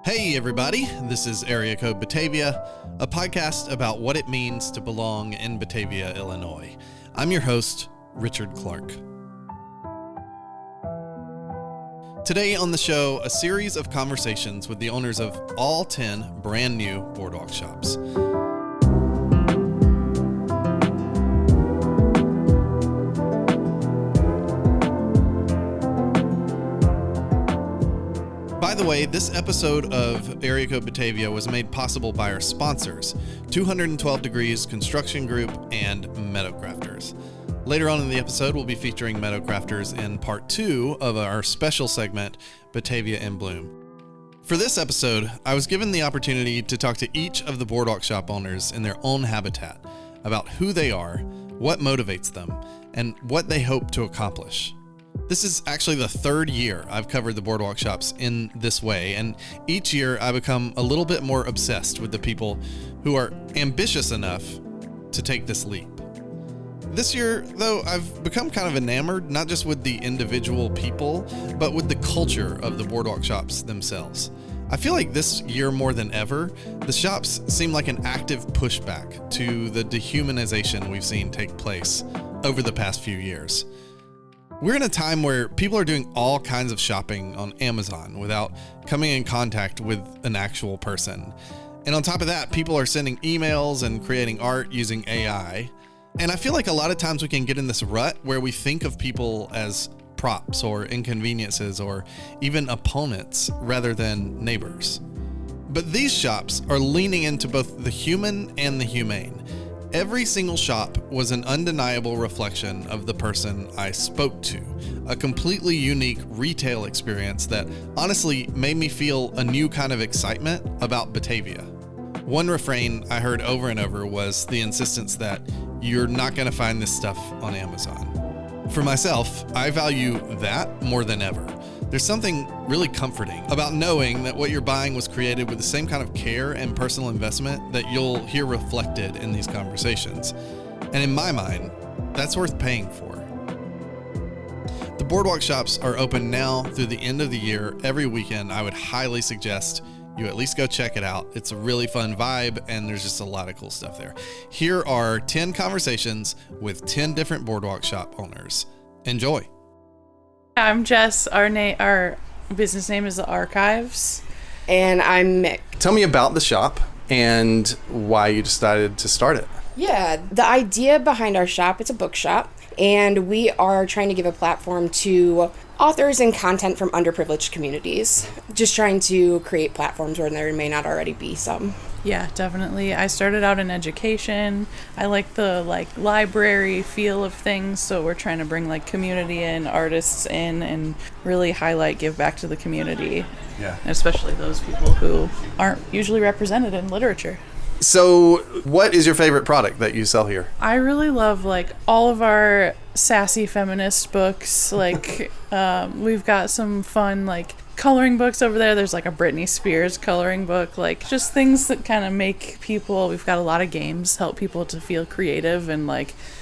Hey everybody, this is Area Code Batavia, a podcast about what it means to belong in Batavia, Illinois. I'm your host, Richard Clark. Today on the show, a series of conversations with the owners of all 10 brand new Boardwalk shops. By the way, this episode of Area Code Batavia was made possible by our sponsors, 212 Degrees Construction Group and Meadowcrafters. Later on in the episode, we'll be featuring Meadowcrafters in part 2 of our special segment, Batavia in Bloom. For this episode, I was given the opportunity to talk to each of the Boardwalk shop owners in their own habitat about who they are, what motivates them, and what they hope to accomplish. This is actually the third year I've covered the Boardwalk shops in this way, and each year I become a little bit more obsessed with the people who are ambitious enough to take this leap. This year, though, I've become kind of enamored, not just with the individual people, but with the culture of the Boardwalk shops themselves. I feel like this year more than ever, the shops seem like an active pushback to the dehumanization we've seen take place over the past few years. We're in a time where people are doing all kinds of shopping on Amazon without coming in contact with an actual person. And on top of that, people are sending emails and creating art using AI. And I feel like a lot of times we can get in this rut where we think of people as props or inconveniences or even opponents rather than neighbors. But these shops are leaning into both the human and the humane. Every single shop was an undeniable reflection of the person I spoke to, a completely unique retail experience that honestly made me feel a new kind of excitement about Batavia. One refrain I heard over and over was the insistence that you're not going to find this stuff on Amazon. For myself, I value that more than ever. There's something really comforting about knowing that what you're buying was created with the same kind of care and personal investment that you'll hear reflected in these conversations. And in my mind, that's worth paying for. The Boardwalk shops are open now through the end of the year. Every weekend, I would highly suggest you at least go check it out. It's a really fun vibe, and there's just a lot of cool stuff there. Here are 10 conversations with 10 different Boardwalk shop owners. Enjoy. I'm Jess. Our business name is The Archives. And I'm Mick. Tell me about the shop and why you decided to start it. Yeah, the idea behind our shop, it's a bookshop, and we are trying to give a platform to authors and content from underprivileged communities. Just trying to create platforms where there may not already be some. Yeah, definitely. I started out in education. I like the library feel of things, so we're trying to bring community and artists in and really give back to the community. Yeah. Especially those people who aren't usually represented in literature. So what is your favorite product that you sell here? I really love all of our sassy feminist books. We've got some fun coloring books over there. There's a Britney Spears coloring book, just things that kind of make people. We've got a lot of games, help people to feel creative and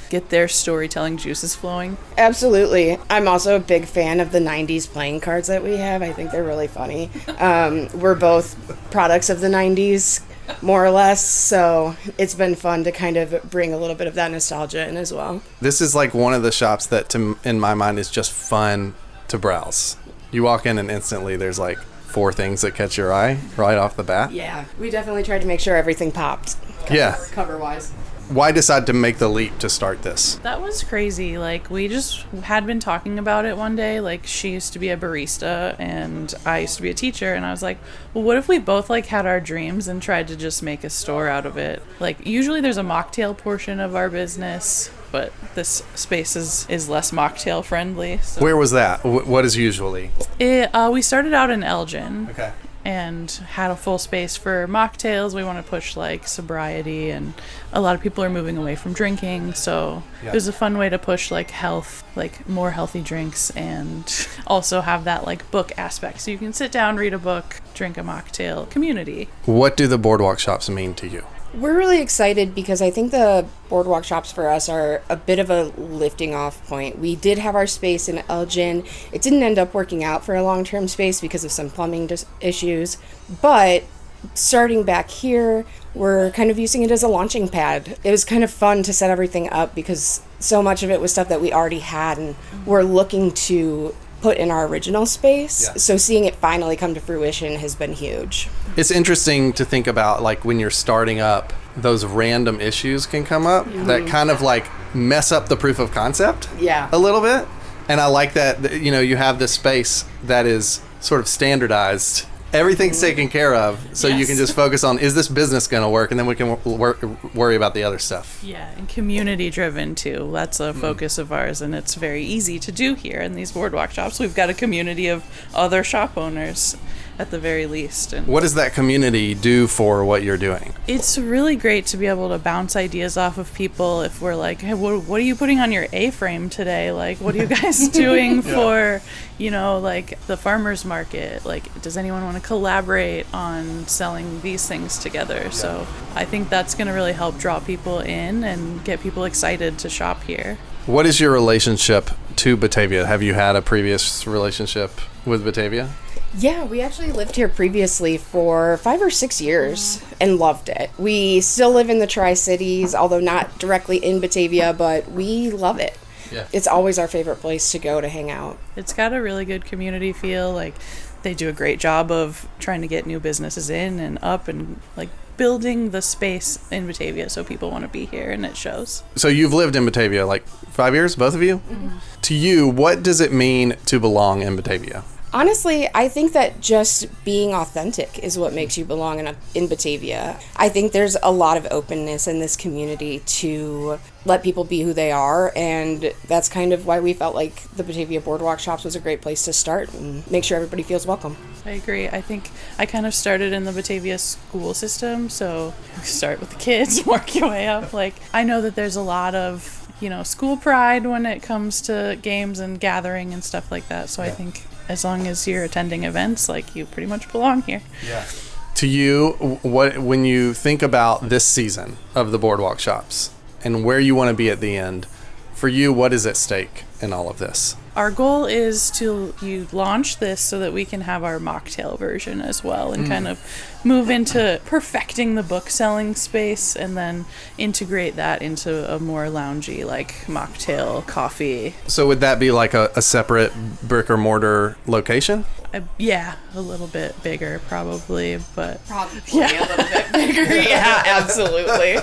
get their storytelling juices flowing. Absolutely. I'm also a big fan of the 90s playing cards that we have. I think they're really funny. We're both products of the 90s, more or less, so it's been fun to kind of bring a little bit of that nostalgia in as well. This is one of the shops that in my mind is just fun to browse. You walk in and instantly there's 4 things that catch your eye right off the bat. Yeah, we definitely tried to make sure everything popped. Cover-wise. Why decide to make the leap to start this? That was crazy. We just had been talking about it one day. She used to be a barista and I used to be a teacher, and I was like, well, what if we both had our dreams and tried to just make a store out of it? Usually there's a mocktail portion of our business, but this space is less mocktail friendly. So. Where was that? What is usually? We started out in Elgin. Okay. And had a full space for mocktails. We want to push sobriety, and a lot of people are moving away from drinking, so It was a fun way to push health, more healthy drinks, and also have that book aspect, so you can sit down, read a book, drink a mocktail. Community. What do the Boardwalk shops mean to you? We're really excited because I think the Boardwalk shops for us are a bit of a lifting off point. We did have our space in Elgin. It didn't end up working out for a long-term space because of some plumbing issues, but starting back here, we're kind of using it as a launching pad. It was kind of fun to set everything up because so much of it was stuff that we already had and we're looking to put in our original space. Yeah. So seeing it finally come to fruition has been huge. It's interesting to think about, like, when you're starting up, those random issues can come up that kind of like mess up the proof of concept a little bit. And I like that, you know, you have this space that is sort of standardized. Everything's taken care of, so you can just focus on, is this business going to work? And then we can worry about the other stuff. Yeah, and community driven too. That's a focus of ours, and it's very easy to do here in these Boardwalk shops. We've got a community of other shop owners at the very least. And what does that community do for what you're doing? it's really great to be able to bounce ideas off of people. If we're like, hey, what are you putting on your A-frame today? Like, what are you guys doing for, you know, like the farmer's market? Like, does anyone want to collaborate on selling these things together? So I think that's going to really help draw people in and get people excited to shop here. What is your relationship to Batavia? Have you had a previous relationship with Batavia? Yeah, we actually lived here previously for 5 or 6 years and loved it. We still live in the Tri-Cities, although not directly in Batavia, but we love it. Yeah. It's always our favorite place to go to hang out. It's got a really good community feel. Like, they do a great job of trying to get new businesses in and up and like building the space in Batavia so people want to be here, and it shows. So you've lived in Batavia like 5 years, both of you? Mm-hmm. To you, what does it mean to belong in Batavia? Honestly, I think that just being authentic is what makes you belong in Batavia. I think there's a lot of openness in this community to let people be who they are, and that's kind of why we felt like the Batavia Boardwalk shops was a great place to start and make sure everybody feels welcome. I agree. I think I kind of started in the Batavia school system, so you start with the kids, work your way up. Like, I know that there's a lot of, you know, school pride when it comes to games and gathering and stuff like that, so I think as long as you're attending events, like, you pretty much belong here. Yeah. To you, what when you think about this season of the Boardwalk shops and where you want to be at the end, for you, what is at stake in all of this? Our goal is to launch this so that we can have our mocktail version as well and kind of move into perfecting the book selling space and then integrate that into a more loungy, like, mocktail coffee. So would that be like a separate brick or mortar location? Yeah, a little bit bigger probably, but Probably a little bit bigger. Yeah, absolutely. you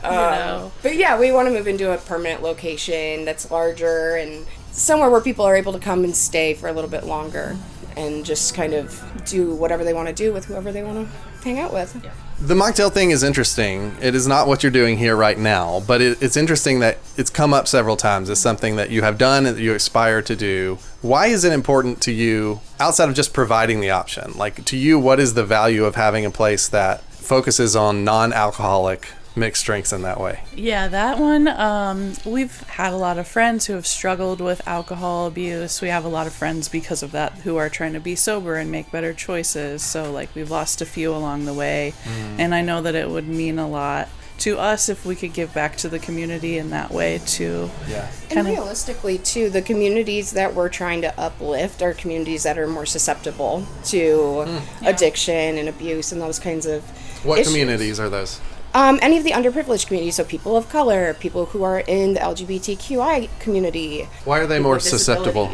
know. But yeah, we want to move into a permanent location that's larger and somewhere where people are able to come and stay for a little bit longer and just kind of do whatever they want to do with whoever they want to hang out with. Yeah. The mocktail thing is interesting. It is not what you're doing here right now, but it's interesting that it's come up several times. It's something that you have done and that you aspire to do. Why is it important to you, outside of just providing the option? Like, to you, what is the value of having a place that focuses on non-alcoholic mixed drinks in that way? Yeah, that one, we've had a lot of friends who have struggled with alcohol abuse. We have a lot of friends because of that who are trying to be sober and make better choices. So, like, we've lost a few along the way. And I know that it would mean a lot to us if we could give back to the community in that way too. Yeah. And realistically too, the communities that we're trying to uplift are communities that are more susceptible to addiction and abuse and those kinds of What issues. communities are those? Any of the underprivileged communities, so people of color, people who are in the LGBTQI community. Why are they more susceptible?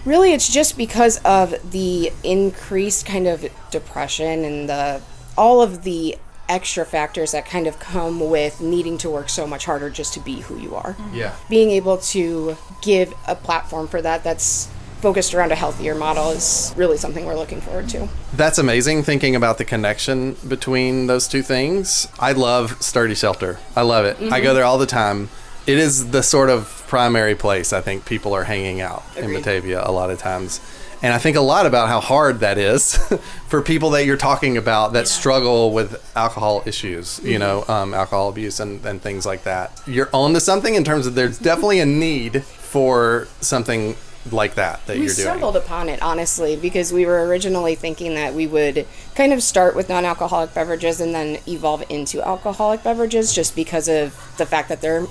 Really, it's just because of the increased kind of depression and all of the extra factors that kind of come with needing to work so much harder just to be who you are. Yeah. Being able to give a platform for that's focused around a healthier model is really something we're looking forward to. That's amazing, thinking about the connection between those two things. I love Sturdy Shelter. I love it. I go there all the time. It is the sort of primary place I think people are hanging out in Batavia a lot of times. And I think a lot about how hard that is for people that you're talking about that struggle with alcohol issues, you know, alcohol abuse and things like that. You're on to something in terms of there's definitely a need for something like that you're doing? We stumbled upon it, honestly, because we were originally thinking that we would kind of start with non-alcoholic beverages and then evolve into alcoholic beverages, just because of the fact that they're,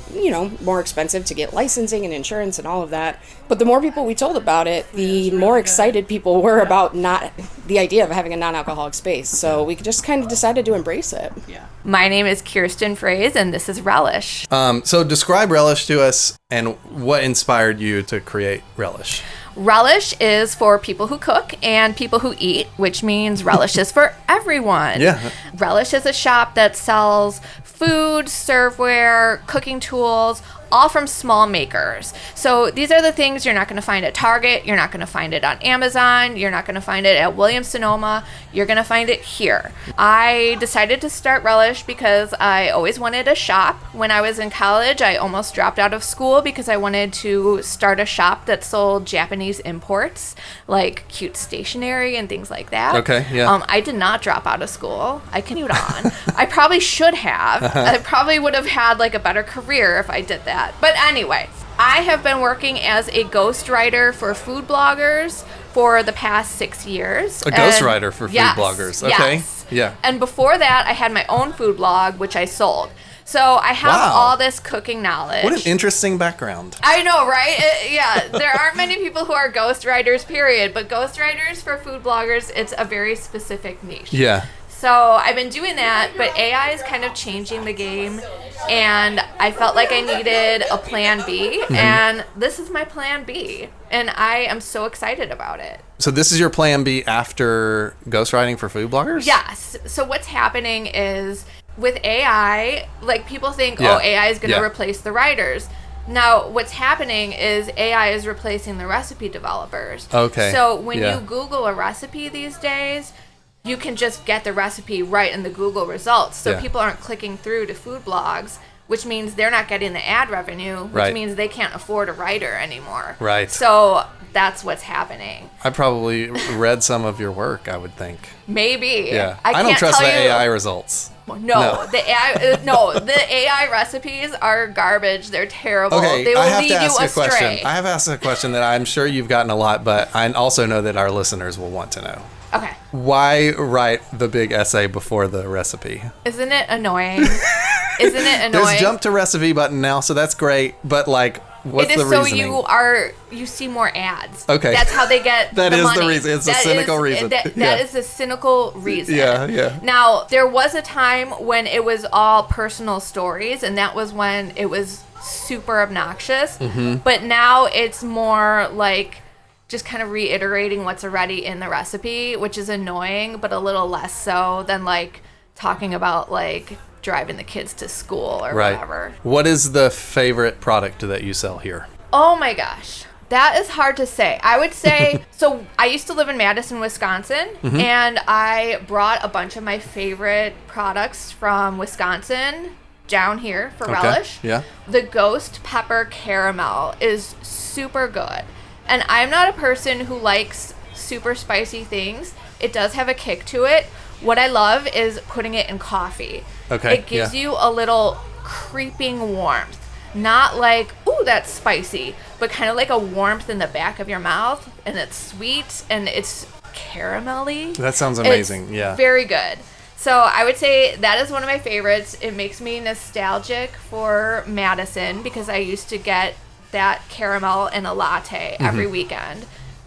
more expensive to get licensing and insurance and all of that. But the more people we told about it, the more excited people were about the idea of having a non-alcoholic space. So we just kind of decided to embrace it. Yeah. My name is Kirsten Fraze, and this is Relish. So describe Relish to us, and what inspired you to create Relish? Relish is for people who cook and people who eat, which means Relish is for everyone. Yeah. Relish is a shop that sells food, serveware, cooking tools, all from small makers. So these are the things you're not going to find at Target. You're not going to find it on Amazon. You're not going to find it at Williams-Sonoma. You're going to find it here. I decided to start Relish because I always wanted a shop. When I was in college, I almost dropped out of school because I wanted to start a shop that sold Japanese imports, like cute stationery and things like that. Okay, yeah. I did not drop out of school. I continued on. I probably should have. I probably would have had like a better career if I did that. But anyway, I have been working as a ghostwriter for food bloggers for the past 6 years. A ghostwriter for food bloggers. Okay. Yes. Yeah. And before that, I had my own food blog, which I sold. So I have all this cooking knowledge. What an interesting background. I know, right? Yeah, there aren't many people who are ghostwriters, period. But ghostwriters for food bloggers, it's a very specific niche. Yeah. So I've been doing that, but AI is kind of changing the game, and I felt like I needed a plan B, and this is my plan B, and I am so excited about it. So this is your plan B after ghostwriting for food bloggers? Yes. So what's happening is with AI, like people think, AI is going to replace the writers. Now, what's happening is AI is replacing the recipe developers. Okay. So when you Google a recipe these days, you can just get the recipe right in the Google results. So people aren't clicking through to food blogs, which means they're not getting the ad revenue, which means they can't afford a writer anymore. Right. So that's what's happening. I probably read some of your work, I would think. Maybe. Yeah. I don't can't trust tell the you. AI results. No, the AI recipes are garbage. They're terrible. Okay, They will I have lead to ask you a question. astray. I have asked a question that I'm sure you've gotten a lot, but I also know that our listeners will want to know. Okay. Why write the big essay before the recipe? Isn't it annoying? Isn't it annoying? There's jump to recipe button now, so that's great. But like, what's it the is so reasoning? you see more ads. Okay. That's how they get That the is money. the reason. It's a cynical reason. That Yeah. is a cynical reason. Yeah. Now, there was a time when it was all personal stories, and that was when it was super obnoxious. Mm-hmm. But now it's more like just kind of reiterating what's already in the recipe, which is annoying, but a little less so than like talking about like driving the kids to school or whatever. What is the favorite product that you sell here? Oh my gosh. That is hard to say. I would say, so I used to live in Madison, Wisconsin, and I brought a bunch of my favorite products from Wisconsin down here for Relish. Yeah. The Ghost Pepper Caramel is super good. And I'm not a person who likes super spicy things. It does have a kick to it. What I love is putting it in coffee. Okay, It gives you a little creeping warmth. Not like, ooh, that's spicy, but kind of like a warmth in the back of your mouth. And it's sweet and it's caramelly. That sounds amazing. It's yeah. very good. So I would say that is one of my favorites. It makes me nostalgic for Madison because I used to get that caramel in a latte every weekend,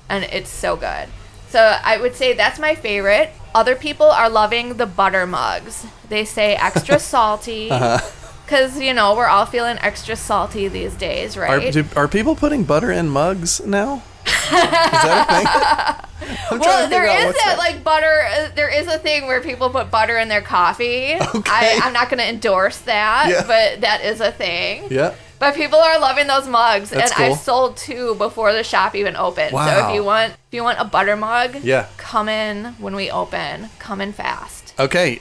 and it's so good. So I would say that's my favorite. Other people are loving the butter mugs. They say extra salty because, we're all feeling extra salty these days, right? Are people putting butter in mugs now? Is that a thing? Well, there is a thing where people put butter in their coffee. Okay. I'm not going to endorse that, Yeah. but that is a thing. Yeah. But people are loving those mugs, That's and cool. I've sold 2 before the shop even opened. Wow. So if you want a butter mug, Yeah. come in when we open. Come in fast. Okay.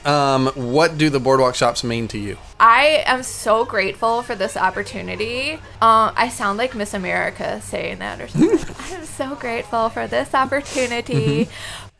What do the Boardwalk shops mean to you? I am so grateful for this opportunity. I sound like Miss America saying that or something. I'm so grateful for this opportunity.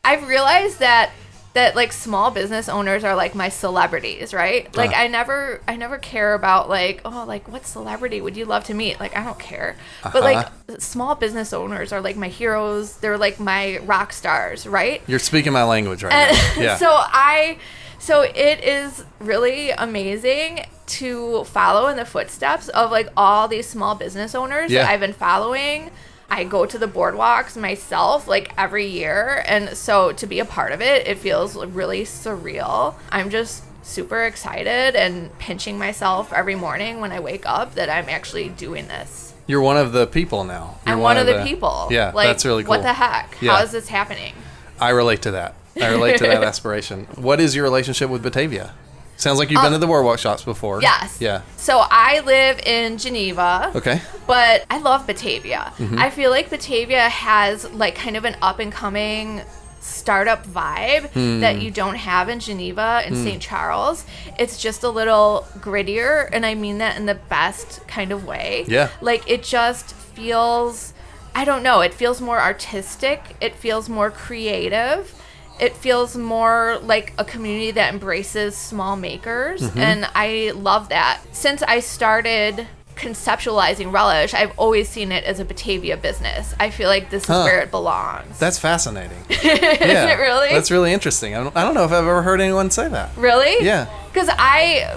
I've realized that that like small business owners are like my celebrities, right? Like I never care about like, oh, like what celebrity would you love to meet? Like I don't care. But like small business owners are like my heroes. They're like my rock stars, right? You're speaking my language right now. Yeah. So it is really amazing to follow in the footsteps of like all these small business owners that I've been following. I go to the boardwalks myself like every year, and so to be a part of it, it feels really surreal. I'm just super excited and pinching myself every morning when I wake up that I'm actually doing this. You're one of the people now. I'm one of the people. Yeah, like, that's really cool. What the heck? Yeah. How is this happening? I relate to that. I relate to that aspiration. What is your relationship with Batavia? Sounds like you've been to the Boardwalk shops before. Yes. Yeah. So I live in Geneva. Okay. But I love Batavia. I feel like Batavia has like kind of an up and coming startup vibe that you don't have in Geneva and St. Charles. It's just a little grittier, and I mean that in the best kind of way. Yeah. Like it just feels, I don't know, it feels more artistic. It feels more creative. It feels more like a community that embraces small makers, and I love that. Since I started conceptualizing Relish, I've always seen it as a Batavia business. I feel like this is where it belongs. That's fascinating. Isn't it really? That's really interesting. I don't know if I've ever heard anyone say that. Really? Yeah. Because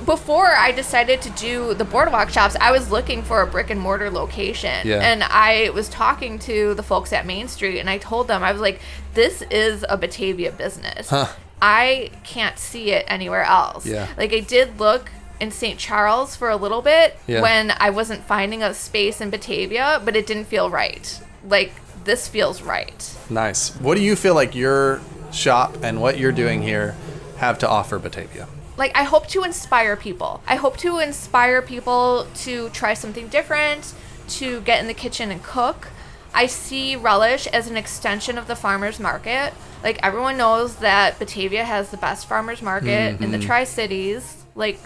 before I decided to do the Boardwalk shops, I was looking for a brick and mortar location. Yeah. And I was talking to the folks at Main Street, and I told them, I was like, this is a Batavia business. I can't see it anywhere else. Yeah. Like I did look in St. Charles for a little bit when I wasn't finding a space in Batavia, but it didn't feel right. Like this feels right. Nice. What do you feel like your shop and what you're doing here have to offer Batavia? Like, I hope to inspire people. I hope to inspire people to try something different, to get in the kitchen and cook. I see Relish as an extension of the farmer's market. Like, everyone knows that Batavia has the best farmer's market in the Tri-Cities. Like,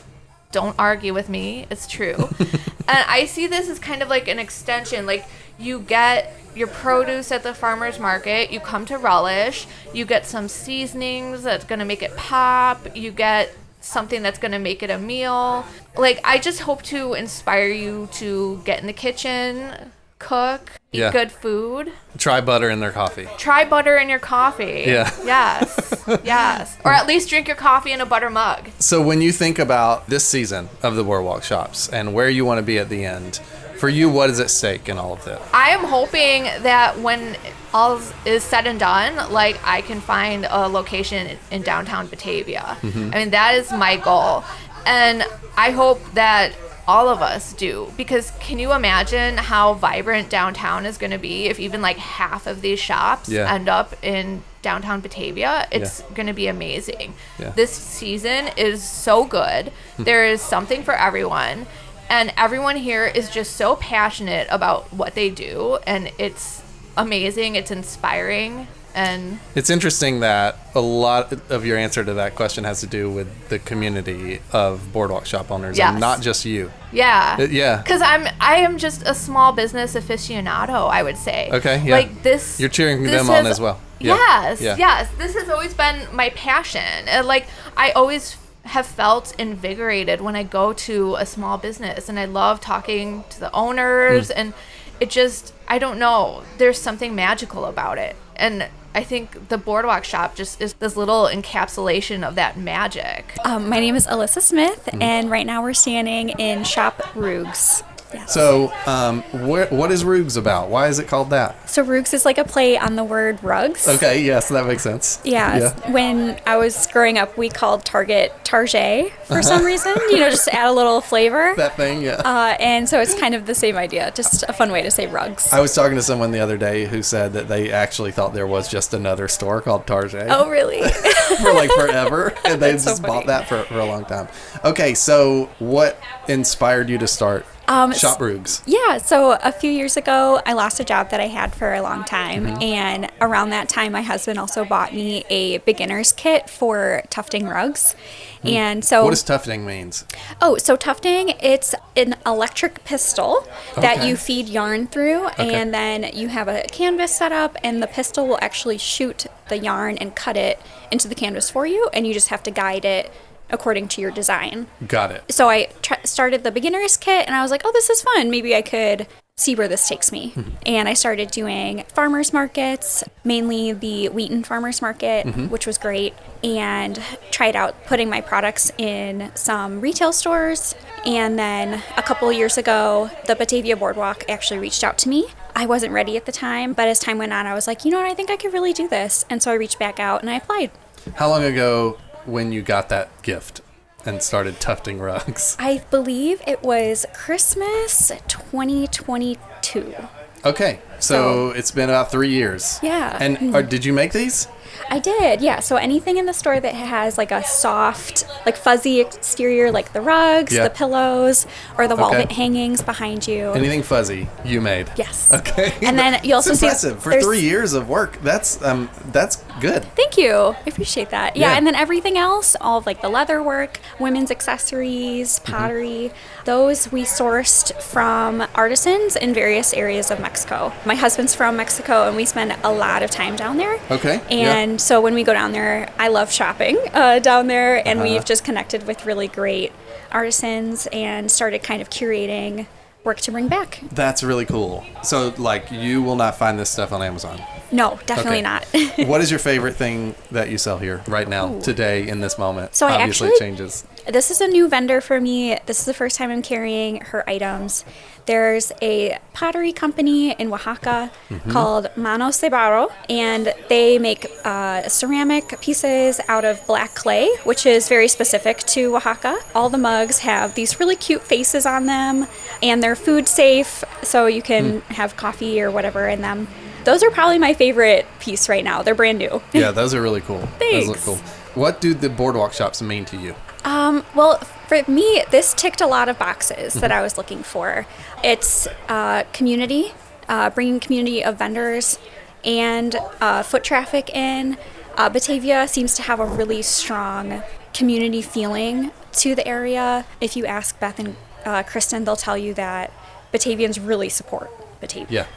don't argue with me. It's true. And I see this as kind of like an extension. Like, you get your produce at the farmer's market, you come to Relish, you get some seasonings that's going to make it pop, you get something that's going to make it a meal. Like, I just hope to inspire you to get in the kitchen, cook, eat good food. Try butter in their coffee. Try butter in your coffee. Yeah. Yes. Yes. Or at least drink your coffee in a butter mug. So when you think about this season of the Boardwalk shops and where you want to be at the end, for you, what is at stake in all of this? I am hoping that when all is said and done, like I can find a location in downtown Batavia. I mean, that is my goal. And I hope that all of us do, because can you imagine how vibrant downtown is going to be if even like half of these shops end up in downtown Batavia? It's going to be amazing. This season is so good. There is something for everyone. And everyone here is just so passionate about what they do, and it's amazing. It's inspiring. And it's interesting that a lot of your answer to that question has to do with the community of Boardwalk shop owners and not just you. Yeah. Yeah. Because I am just a small business aficionado, I would say. Okay, yeah. Like this. You're cheering them on as well. Yes, yes. This has always been my passion. And like, I always have felt invigorated when I go to a small business, and I love talking to the owners, and it just, I don't know, there's something magical about it. And I think the Boardwalk shop just is this little encapsulation of that magic. My name is Alyssa Smith, and right now we're standing in Shop Rugs. Yes. So, what is Rugs about? Why is it called that? So Rugs is like a play on the word rugs. Okay, yes, that makes sense. Yeah. When I was growing up, we called Target Target for some reason, just to add a little flavor. That thing, yeah. And so it's kind of the same idea, just a fun way to say rugs. I was talking to someone the other day who said that they actually thought there was just another store called Target. Oh, really? For like forever. And they just bought that for a long time. Okay, so what inspired you to start Shop Rugs. Yeah, so a few years ago, I lost a job that I had for a long time. And around that time, my husband also bought me a beginner's kit for tufting rugs. And so, What does tufting means? oh, so tufting, it's an electric pistol that Okay. you feed yarn through, and then you have a canvas set up, and the pistol will actually shoot the yarn and cut it into the canvas for you, and you just have to guide it according to your design. Got it. So I started the beginner's kit, and I was like, oh, this is fun. Maybe I could see where this takes me. And I started doing farmers markets, mainly the Wheaton Farmers Market, which was great, and tried out putting my products in some retail stores. And then a couple of years ago, the Batavia Boardwalk actually reached out to me. I wasn't ready at the time, but as time went on, I was like, you know what, I think I could really do this. And so I reached back out and I applied. How long ago when you got that gift and started tufting rugs? I believe it was Christmas 2022. Okay, so it's been about 3 years. Yeah. And did you make these? I did, yeah. So anything in the store that has like a soft, like fuzzy exterior, like the rugs, Yeah. the pillows, or the wall Okay. hangings behind you. Anything fuzzy you made? Yes. Okay. And then you also It's see impressive for there's- 3 years of work. That's good. Thank you. I appreciate that. Yeah, Yeah. and then everything else, all of like the leather work, women's accessories, pottery, those we sourced from artisans in various areas of Mexico. My husband's from Mexico, and we spend a lot of time down there. Okay, yeah. And so when we go down there, I love shopping down there, and we've just connected with really great artisans and started kind of curating work to bring back. That's really cool. So, like, you will not find this stuff on Amazon. No, definitely Okay. not. What is your favorite thing that you sell here right now, today, in this moment? So I Obviously, actually- it changes. This is a new vendor for me. This is the first time I'm carrying her items. There's a pottery company in Oaxaca called Manos de Barro, and they make ceramic pieces out of black clay, which is very specific to Oaxaca. All the mugs have these really cute faces on them, and they're food safe, so you can have coffee or whatever in them. Those are probably my favorite piece right now. They're brand new. Yeah, those are really cool. Those look Thanks. cool. What do the boardwalk shops mean to you? Well, for me, this ticked a lot of boxes that I was looking for. It's community, bringing community of vendors and foot traffic in. Batavia seems to have a really strong community feeling to the area. If you ask Beth and Kristen, they'll tell you that Batavians really support Batavia,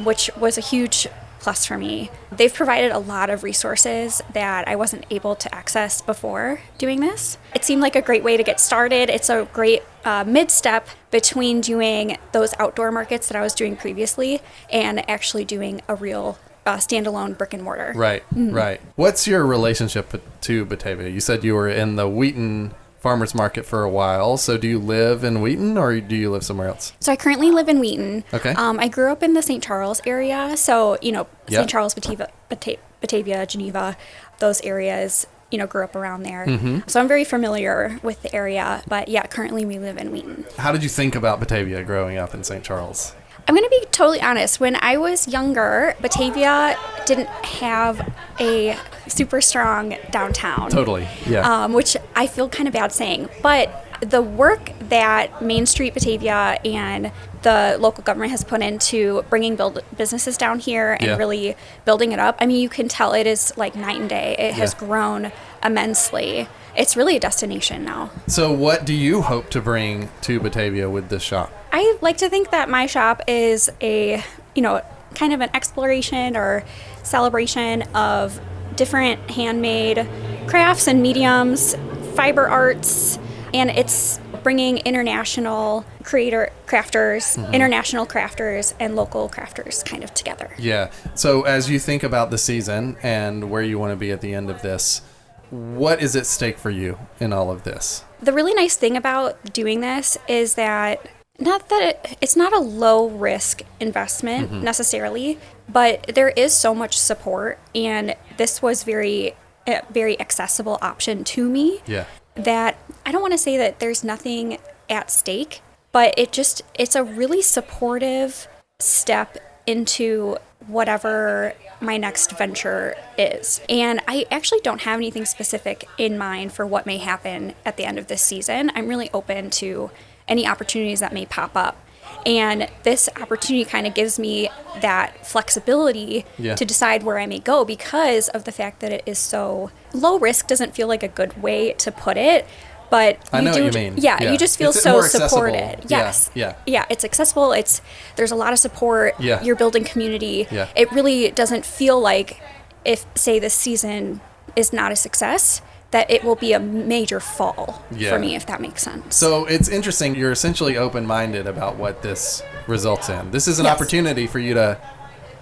which was a huge plus for me. They've provided a lot of resources that I wasn't able to access before doing this. It seemed like a great way to get started. It's a great mid-step between doing those outdoor markets that I was doing previously and actually doing a real standalone brick and mortar. Right, right. What's your relationship to Batavia? You said you were in the Wheaton Farmers Market for a while. So do you live in Wheaton or do you live somewhere else? So I currently live in Wheaton. Okay. I grew up in the St. Charles area. So, Yeah. St. Charles, Batavia, Geneva, those areas, grew up around there. So I'm very familiar with the area. But yeah, currently we live in Wheaton. How did you think about Batavia growing up in St. Charles? I'm going to be totally honest. When I was younger, Batavia didn't have a super strong downtown. Totally, yeah. Which I feel kind of bad saying. But the work that Main Street Batavia and the local government has put into bringing businesses down here and Yeah. really building it up, I mean, you can tell it is like night and day. It has Yeah. grown immensely. It's really a destination now. So what do you hope to bring to Batavia with this shop? I like to think that my shop is a, kind of an exploration or celebration of different handmade crafts and mediums, fiber arts, and it's bringing international international crafters and local crafters kind of together. Yeah. So as you think about the season and where you want to be at the end of this, what is at stake for you in all of this? The really nice thing about doing this is that it's not a low risk investment necessarily, but there is so much support, and this was a very accessible option to me. Yeah. That I don't want to say that there's nothing at stake, but it's a really supportive step into whatever my next venture is. And I actually don't have anything specific in mind for what may happen at the end of this season. I'm really open to any opportunities that may pop up. And this opportunity kind of gives me that flexibility to decide where I may go because of the fact that it is so low risk. Doesn't feel like a good way to put it, but I know what you mean. Yeah, you just feel it's so more accessible. supported. Yes. Yeah. Yeah, it's accessible. There's a lot of support. Yeah. You're building community. Yeah. It really doesn't feel like if, say, this season is not a success, that it will be a major fall for me, if that makes sense. So it's interesting. You're essentially open-minded about what this results in. This is an opportunity for you to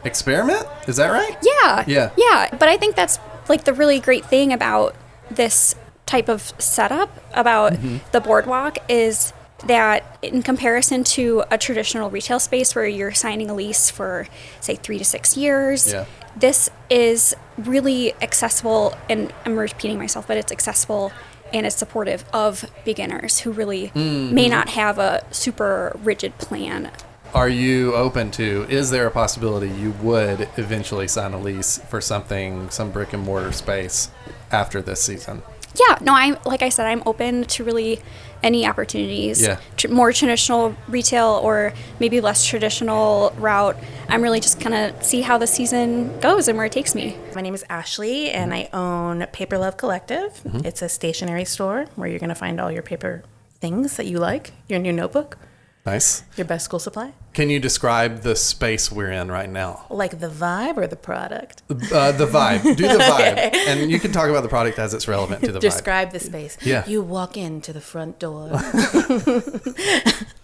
experiment. Is that right? Yeah. Yeah. Yeah. But I think that's like the really great thing about this type of setup about the Boardwalk is that in comparison to a traditional retail space where you're signing a lease for, say, 3 to 6 years, this is really accessible, and I'm repeating myself, but it's accessible and it's supportive of beginners who really may not have a super rigid plan. Are you open to, is there a possibility you would eventually sign a lease for some brick and mortar space after this season? Yeah, no, like I said, I'm open to really any opportunities. Yeah. More traditional retail or maybe less traditional route. I'm really just gonna see how the season goes and where it takes me. My name is Ashley, and I own Paper Love Collective. It's a stationery store where you're gonna find all your paper things that you like, your new notebook, Nice. your best school supply. Can you describe the space we're in right now? Like the vibe or the product? The vibe. Do the vibe. And you can talk about the product as it's relevant to the vibe. Describe the space. Yeah. You walk into the front door.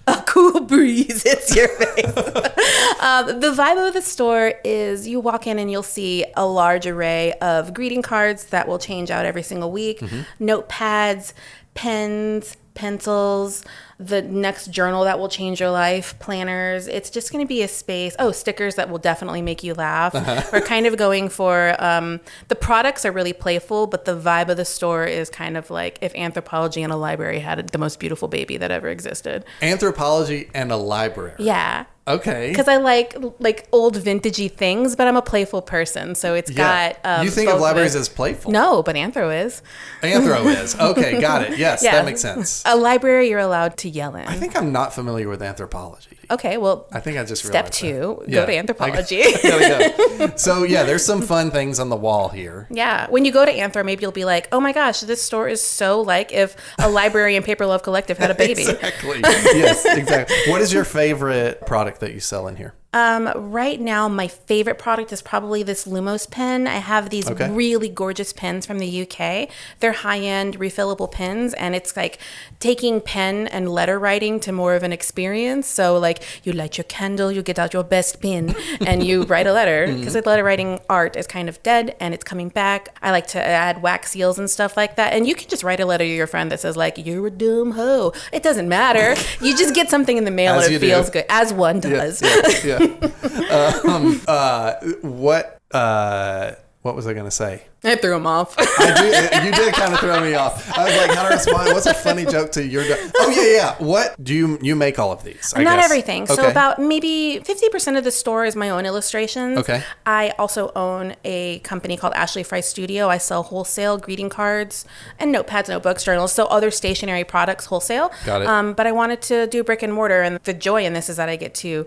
A cool breeze hits your face. The vibe of the store is you walk in and you'll see a large array of greeting cards that will change out every single week, notepads, pens, pencils, the next journal that will change your life, planners. It's just going to be a space. Oh, stickers that will definitely make you laugh. We're kind of going for, the products are really playful, but the vibe of the store is kind of like if anthropology and a library had the most beautiful baby that ever existed. Anthropology and a library. Yeah. Okay. Because I like old vintagey things, but I'm a playful person, so it's got. You think of libraries as playful? No, but Anthro is. Anthro is. Okay, got it. Yes, that makes sense. A library you're allowed to yell in. I think I'm not familiar with anthropology. Okay, well. I think I just step realized 2, that. go to anthropology. Gotta go. So yeah, there's some fun things on the wall here. Yeah, when you go to Anthro, maybe you'll be like, "Oh my gosh, this store is so like if a library and Paper Love Collective had a baby." Exactly. Yes, exactly. What is your favorite product that you sell in here? Right now, my favorite product is probably this Lumos pen. I have these really gorgeous pens from the UK. They're high-end refillable pens, and it's like taking pen and letter writing to more of an experience. So like you light your candle, you get out your best pen, and you write a letter, because the letter writing art is kind of dead and it's coming back. I like to add wax seals and stuff like that. And you can just write a letter to your friend that says like, "You're a dumb hoe." It doesn't matter. You just get something in the mail and it feels good, as one does. Yeah. What was I going to say? I threw him off. You did kind of throw me off. I was like, how to respond? What's a funny joke to your joke? Oh, yeah. What do you make all of these? Not everything. Okay. So about maybe 50% of the store is my own illustrations. Okay. I also own a company called Ashley Fry Studio. I sell wholesale greeting cards and notepads, notebooks, journals, so other stationery products wholesale. Got it. But I wanted to do brick and mortar, and the joy in this is that I get to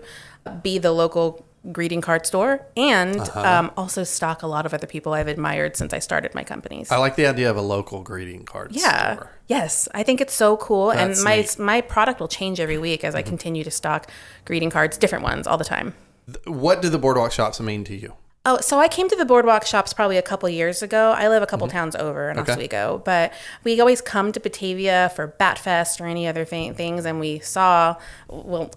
be the local greeting card store and also stock a lot of other people I've admired since I started my companies. I like the idea of a local greeting card store. Yes, I think it's so cool. That's and my product will change every week as I continue to stock greeting cards, different ones all the time. What do the Boardwalk shops mean to you? Oh, so I came to the Boardwalk shops probably a couple years ago. I live a couple towns over in Oswego, but we always come to Batavia for Bat Fest or any other things, and we saw,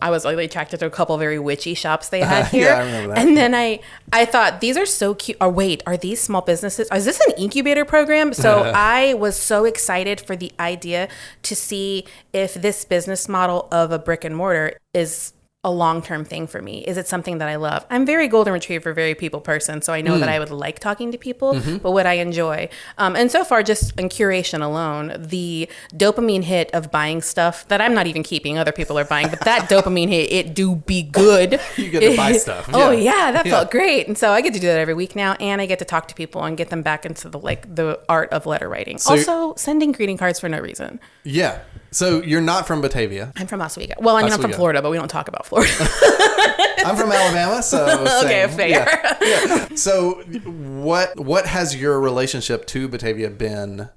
I was like attracted to a couple very witchy shops they had here. Yeah, I remember that. And then I thought, these are so cute. Oh, wait, are these small businesses? Is this an incubator program? So I was so excited for the idea to see if this business model of a brick and mortar is a long-term thing for me. Is it something that I love? I'm very golden retriever, very people person, so I know that I would like talking to people, but would I enjoy? And so far, just in curation alone, the dopamine hit of buying stuff that I'm not even keeping, other people are buying, but that dopamine hit, it do be good. You get to buy stuff. Oh yeah, that felt great. And so I get to do that every week now, and I get to talk to people and get them back into the art of letter writing. So also, sending greeting cards for no reason. Yeah. So you're not from Batavia. I'm from Oswego. Well, I mean, I'm from Florida, but we don't talk about Florida. I'm from Alabama, so okay, same. fair. Yeah. So what has your relationship to Batavia been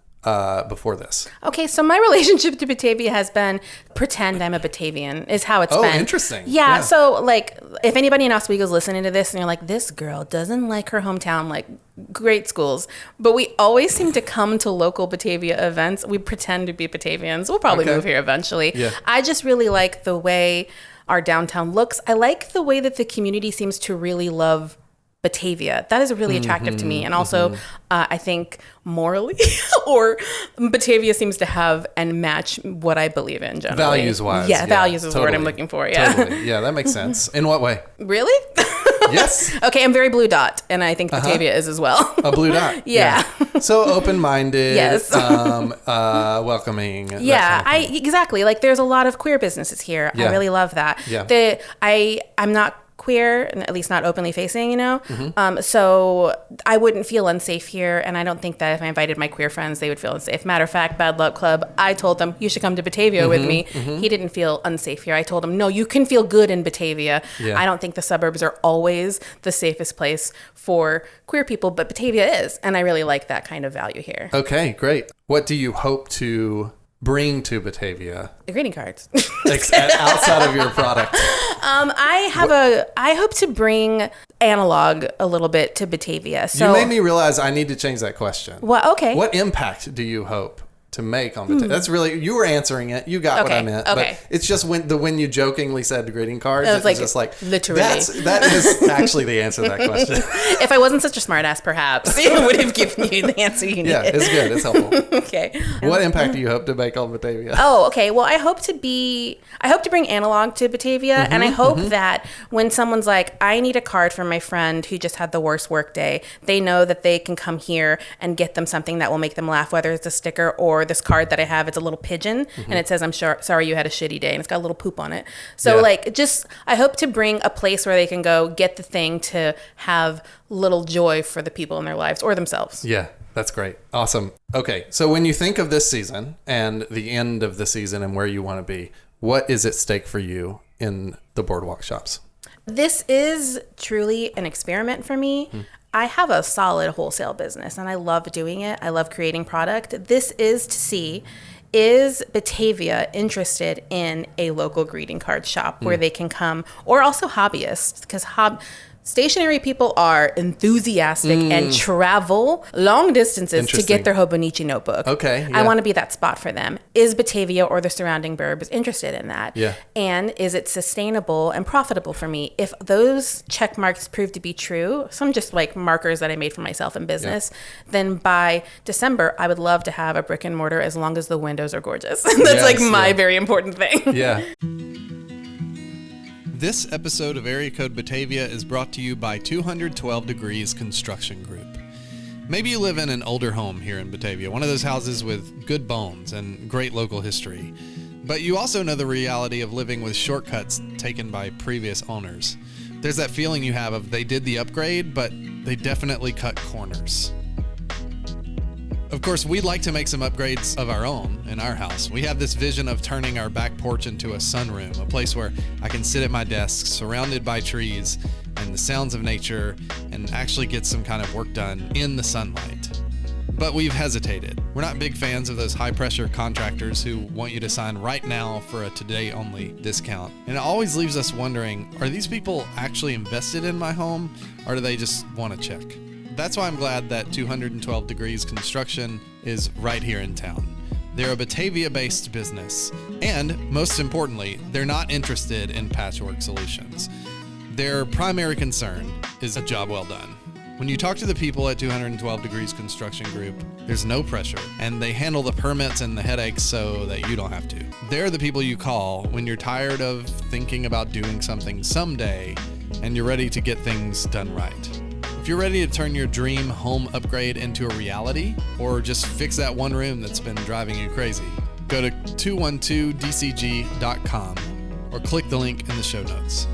before this? Okay, so my relationship to Batavia has been pretend I'm a Batavian is how it's been. Oh, interesting. Yeah, so like if anybody in Oswego is listening to this and you're like, this girl doesn't like her hometown, like great schools, but we always seem to come to local Batavia events. We pretend to be Batavians. We'll probably move here eventually. Yeah. I just really like the way our downtown looks. I like the way that the community seems to really love Batavia. That is really attractive to me. And also, I think morally, or Batavia seems to have and match what I believe in generally. Values-wise. Yeah, values is the word I'm looking for. Yeah. Totally. Yeah, that makes sense. In what way? Really? Yes. Okay, I'm very blue dot, and I think Batavia is as well. A blue dot. Yeah. So open-minded. Yes. Welcoming. Yeah, exactly. Like there's a lot of queer businesses here. Yeah. I really love that. Yeah. I'm not queer, at least not openly facing, you know? So I wouldn't feel unsafe here, and I don't think that if I invited my queer friends, they would feel unsafe. Matter of fact, Bad Luck Club, I told them, you should come to Batavia with me. He didn't feel unsafe here. I told him, no, you can feel good in Batavia. Yeah. I don't think the suburbs are always the safest place for queer people, but Batavia is, and I really like that kind of value here. Okay, great. What do you hope to bring to Batavia? The greeting cards. Outside of your product. I hope to bring analog a little bit to Batavia. So you made me realize I need to change that question. Well, okay. What impact do you hope to make on Batavia? That's really, you were answering it. You got what I meant. Okay. But it's just when you jokingly said greeting cards, it was just like literally. That is actually the answer to that question. If I wasn't such a smartass, perhaps it would have given you the answer you needed. Yeah, it's good. It's helpful. Okay. What impact do you hope to make on Batavia? Oh, okay. Well, I hope to bring analog to Batavia, and I hope that when someone's like, I need a card from my friend who just had the worst work day, they know that they can come here and get them something that will make them laugh, whether it's a sticker or this card that I have. It's a little pigeon, and it says, sorry you had a shitty day, and it's got a little poop on it. So I hope to bring a place where they can go get the thing to have little joy for the people in their lives or themselves. Yeah, that's great. Awesome. Okay, so when you think of this season and the end of the season and where you want to be, what is at stake for you in the Boardwalk shops? This is truly an experiment for me. I have a solid wholesale business and I love doing it. I love creating product. This is to see, is Batavia interested in a local greeting card shop where they can come, or also hobbyists, because stationary people are enthusiastic and travel long distances to get their Hobonichi notebook. Okay. Yeah. I want to be that spot for them. Is Batavia or the surrounding burbs interested in that? Yeah. And is it sustainable and profitable for me? If those check marks prove to be true, some just like markers that I made for myself in business, then by December, I would love to have a brick and mortar as long as the windows are gorgeous. That's my very important thing. Yeah. This episode of Area Code Batavia is brought to you by 212 Degrees Construction Group. Maybe you live in an older home here in Batavia, one of those houses with good bones and great local history. But you also know the reality of living with shortcuts taken by previous owners. There's that feeling you have of they did the upgrade, but they definitely cut corners. Of course, we'd like to make some upgrades of our own in our house. We have this vision of turning our back porch into a sunroom, a place where I can sit at my desk surrounded by trees and the sounds of nature and actually get some kind of work done in the sunlight. But we've hesitated. We're not big fans of those high-pressure contractors who want you to sign right now for a today-only discount. And it always leaves us wondering, are these people actually invested in my home, or do they just want to check? That's why I'm glad that 212 Degrees Construction is right here in town. They're a Batavia-based business, and most importantly, they're not interested in patchwork solutions. Their primary concern is a job well done. When you talk to the people at 212 Degrees Construction Group, there's no pressure, and they handle the permits and the headaches so that you don't have to. They're the people you call when you're tired of thinking about doing something someday, and you're ready to get things done right. If you're ready to turn your dream home upgrade into a reality, or just fix that one room that's been driving you crazy, go to 212dcg.com or click the link in the show notes.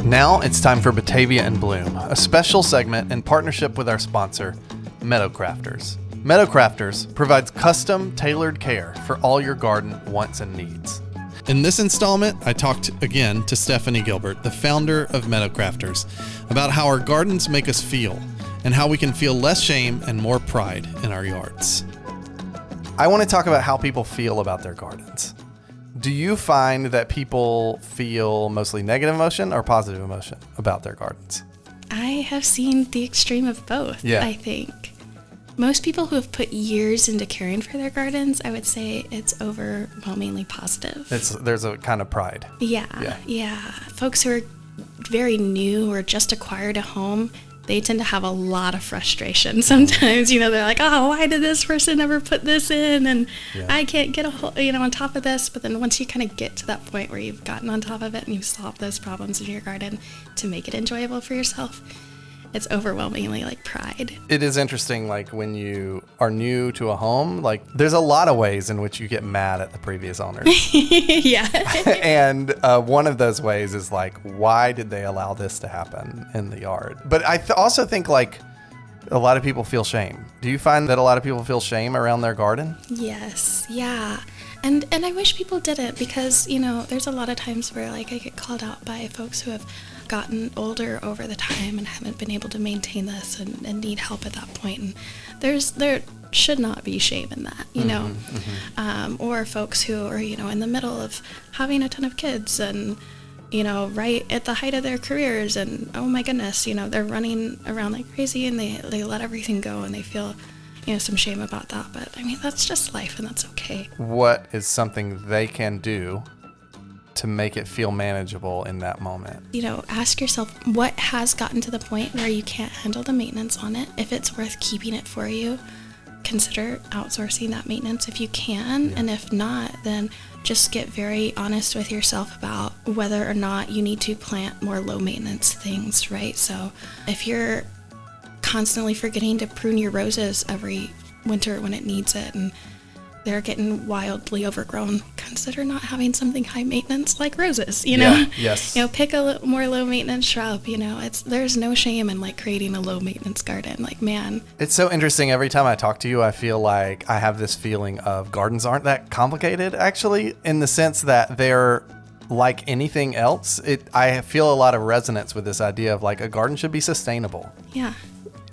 Now it's time for Batavia in Bloom, a special segment in partnership with our sponsor, Meadowcrafters. Meadowcrafters provides custom, tailored care for all your garden wants and needs. In this installment, I talked again to Stephanie Gilbert, the founder of Meadowcrafters, about how our gardens make us feel and how we can feel less shame and more pride in our yards. I want to talk about how people feel about their gardens. Do you find that people feel mostly negative emotion or positive emotion about their gardens? I have seen the extreme of both, I think. Most people who have put years into caring for their gardens, I would say it's overwhelmingly positive. There's a kind of pride. Yeah. Folks who are very new or just acquired a home, they tend to have a lot of frustration sometimes. They're like, oh, why did this person ever put this in? And I can't get on top of this. But then once you kind of get to that point where you've gotten on top of it and you've solved those problems in your garden to make it enjoyable for yourself, it's overwhelmingly like pride. It is interesting, like when you are new to a home, like there's a lot of ways in which you get mad at the previous owners. Yeah. And one of those ways is like, why did they allow this to happen in the yard? But I also think like a lot of people feel shame. Do you find that a lot of people feel shame around their garden? Yes. Yeah. And I wish people didn't, because, there's a lot of times where like I get called out by folks who have gotten older over the time and haven't been able to maintain this and need help at that point. And there should not be shame in that, or folks who are, in the middle of having a ton of kids and, right at the height of their careers, and oh my goodness, they're running around like crazy and they let everything go and they feel some shame about that. But I mean, that's just life and that's okay. What is something they can do to make it feel manageable in that moment? Ask yourself what has gotten to the point where you can't handle the maintenance on it. If it's worth keeping it for you, consider outsourcing that maintenance if you can. And if not, then just get very honest with yourself about whether or not you need to plant more low maintenance things, right? So if you're constantly forgetting to prune your roses every winter when it needs it and they're getting wildly overgrown, consider not having something high maintenance like roses, Yes. Pick a more low maintenance shrub, there's no shame in like creating a low maintenance garden. Like, man. It's so interesting. Every time I talk to you, I feel like I have this feeling of gardens aren't that complicated, actually, in the sense that they're like anything else. I feel a lot of resonance with this idea of like a garden should be sustainable. Yeah.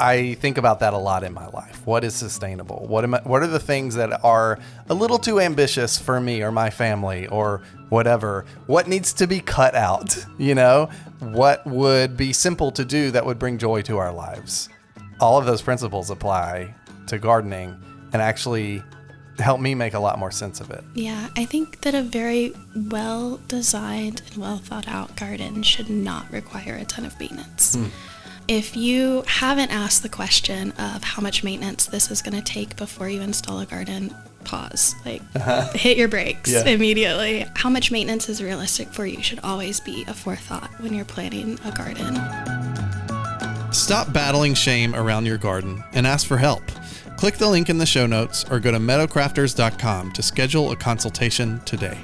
I think about that a lot in my life. What is sustainable? What are the things that are a little too ambitious for me or my family or whatever? What needs to be cut out? What would be simple to do that would bring joy to our lives? All of those principles apply to gardening and actually help me make a lot more sense of it. Yeah, I think that a very well designed and well thought out garden should not require a ton of maintenance. If you haven't asked the question of how much maintenance this is going to take before you install a garden, pause. Hit your brakes immediately. How much maintenance is realistic for you should always be a forethought when you're planning a garden. Stop battling shame around your garden and ask for help. Click the link in the show notes or go to meadowcrafters.com to schedule a consultation today.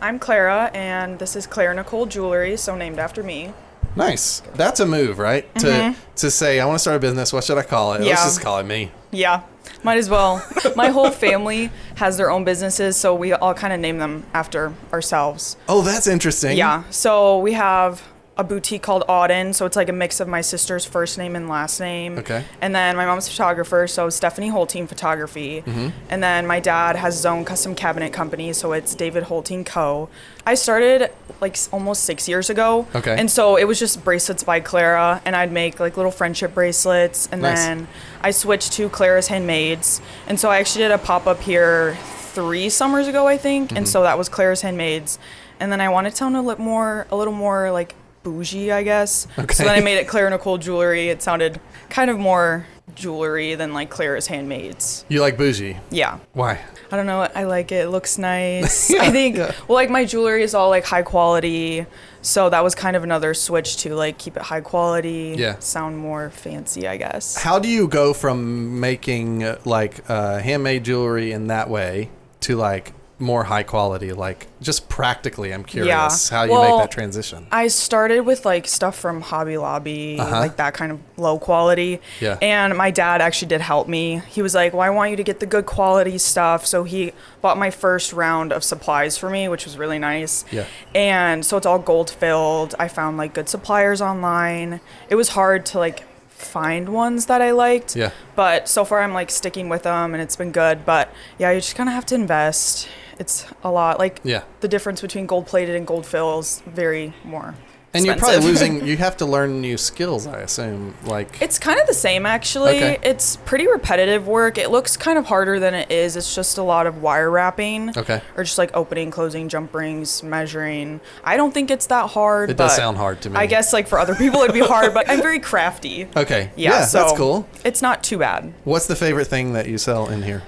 I'm Clara, and this is Claire Nicole Jewelry, so named after me. Nice. That's a move, right? To say, I want to start a business. What should I call it? Yeah. Let's just call it me. Yeah, might as well. My whole family has their own businesses, so we all kind of name them after ourselves. Oh, that's interesting. Yeah, so we have a boutique called Auden, so it's like a mix of my sister's first name and last name. Okay. And then my mom's a photographer, so Stephanie Holting Photography. And then my dad has his own custom cabinet company, so it's David Holting Co. I started like almost 6 years ago. Okay. And so it was just bracelets by Clara, and I'd make like little friendship bracelets. And Nice. then I switched to Clara's Handmaids. And so I actually did a pop-up here 3 summers ago, I think. And so that was Clara's Handmaids. And then I wanted to sound a little more like bougie, I guess. Okay. So then I made it Claire Nicole Jewelry. It sounded kind of more jewelry than like Clara's Handmaids. You like bougie? Yeah. Why? I don't know. I like it. It looks nice. I think, well, like my jewelry is all like high quality. So that was kind of another switch to like keep it high quality. Yeah. Sound more fancy, I guess. How do you go from making like handmade jewelry in that way to like more high quality? Like, just practically, I'm curious Yeah. how you make that transition. I started with like stuff from Hobby Lobby, like that kind of low quality. Yeah. And my dad actually did help me. He was like, well, I want you to get the good quality stuff. So he bought my first round of supplies for me, which was really nice. Yeah. And so it's all gold filled. I found like good suppliers online. It was hard to like find ones that I liked. Yeah. But so far I'm like sticking with them and it's been good. But yeah, you just kind of have to invest. It's a lot. Like the difference between gold plated and gold fill is very more And expensive. you're probably losing, you have to learn new skills, I assume. Like, It's kind of the same, actually. Okay. It's pretty repetitive work. It looks kind of harder than it is. It's just a lot of wire wrapping. Okay. Or just like opening, closing, jump rings, measuring. I don't think it's that hard. It does but sound hard to me. I guess like for other people it'd be hard, but I'm very crafty. Okay. Yeah, so that's cool. It's not too bad. What's the favorite thing that you sell in here?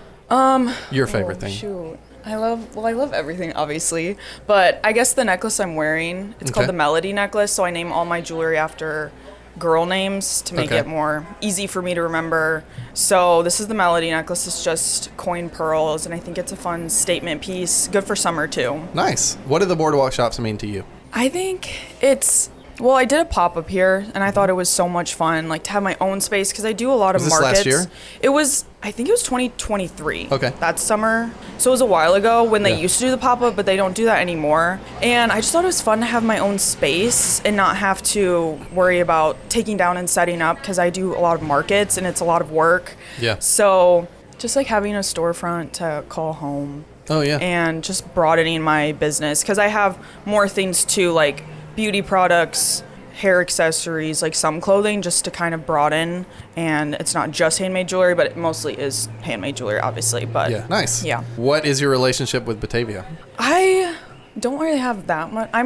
Your favorite thing? Shoot. I love everything, obviously. But I guess the necklace I'm wearing, it's called the Melody necklace. So I name all my jewelry after girl names to make it more easy for me to remember. So this is the Melody necklace. It's just coin pearls. And I think it's a fun statement piece. Good for summer, too. Nice. What do the Boardwalk shops mean to you? I think it's... Well, I did a pop-up here, and I thought it was so much fun, like, to have my own space, because I do a lot of markets. Was this last year? It was, I think it was 2023. Okay. That summer. So it was a while ago when they used to do the pop-up, but they don't do that anymore. And I just thought it was fun to have my own space and not have to worry about taking down and setting up, because I do a lot of markets, and it's a lot of work. Yeah. So just, like, having a storefront to call home. Oh, yeah. And just broadening my business, because I have more things, too, like beauty products, hair accessories, like some clothing, just to kind of broaden. And it's not just handmade jewelry, but it mostly is handmade jewelry, obviously. But yeah, nice. Yeah. What is your relationship with Batavia? I don't really have that much. I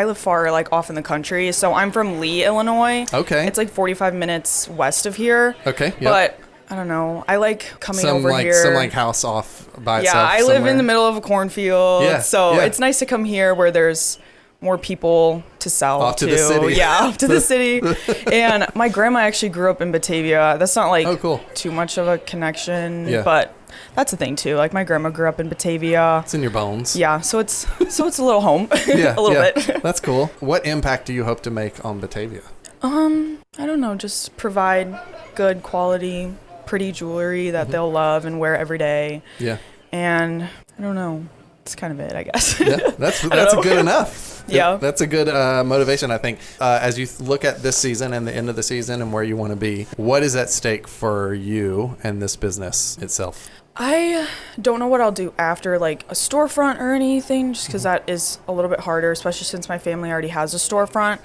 live far, like, off in the country. So I'm from Lee, Illinois. Okay. It's like 45 minutes west of here. Okay. Yep. But I don't know. I like coming over here. Some like house off by itself. Yeah, I live in the middle of a cornfield. Yeah. So yeah. it's nice to come here where there's more people to sell off to the city. Yeah, off to the city. And my grandma actually grew up in Batavia. That's not like too much of a connection, but that's the thing too. Like my grandma grew up in Batavia. It's in your bones. Yeah, so it's a little home. Yeah, a little bit. That's cool. What impact do you hope to make on Batavia? I don't know, just provide good quality, pretty jewelry that they'll love and wear every day. Yeah. And I don't know. That's kind of it, I guess. Yeah, that's good enough. Yeah. That's a good motivation, I think. As you look at this season and the end of the season and where you want to be, what is at stake for you and this business itself? I don't know what I'll do after, like, a storefront or anything, just because that is a little bit harder, especially since my family already has a storefront.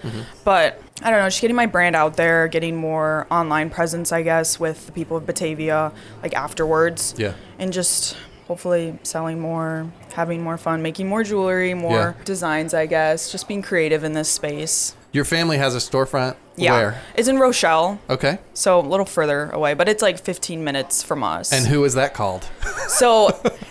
But I don't know, just getting my brand out there, getting more online presence, I guess, with the people of Batavia, like, afterwards. Yeah. And just hopefully selling more, having more fun, making more jewelry, more designs, I guess, just being creative in this space. Your family has a storefront? Yeah. Where? It's in Rochelle. Okay. So a little further away, but it's like 15 minutes from us. And who is that called? So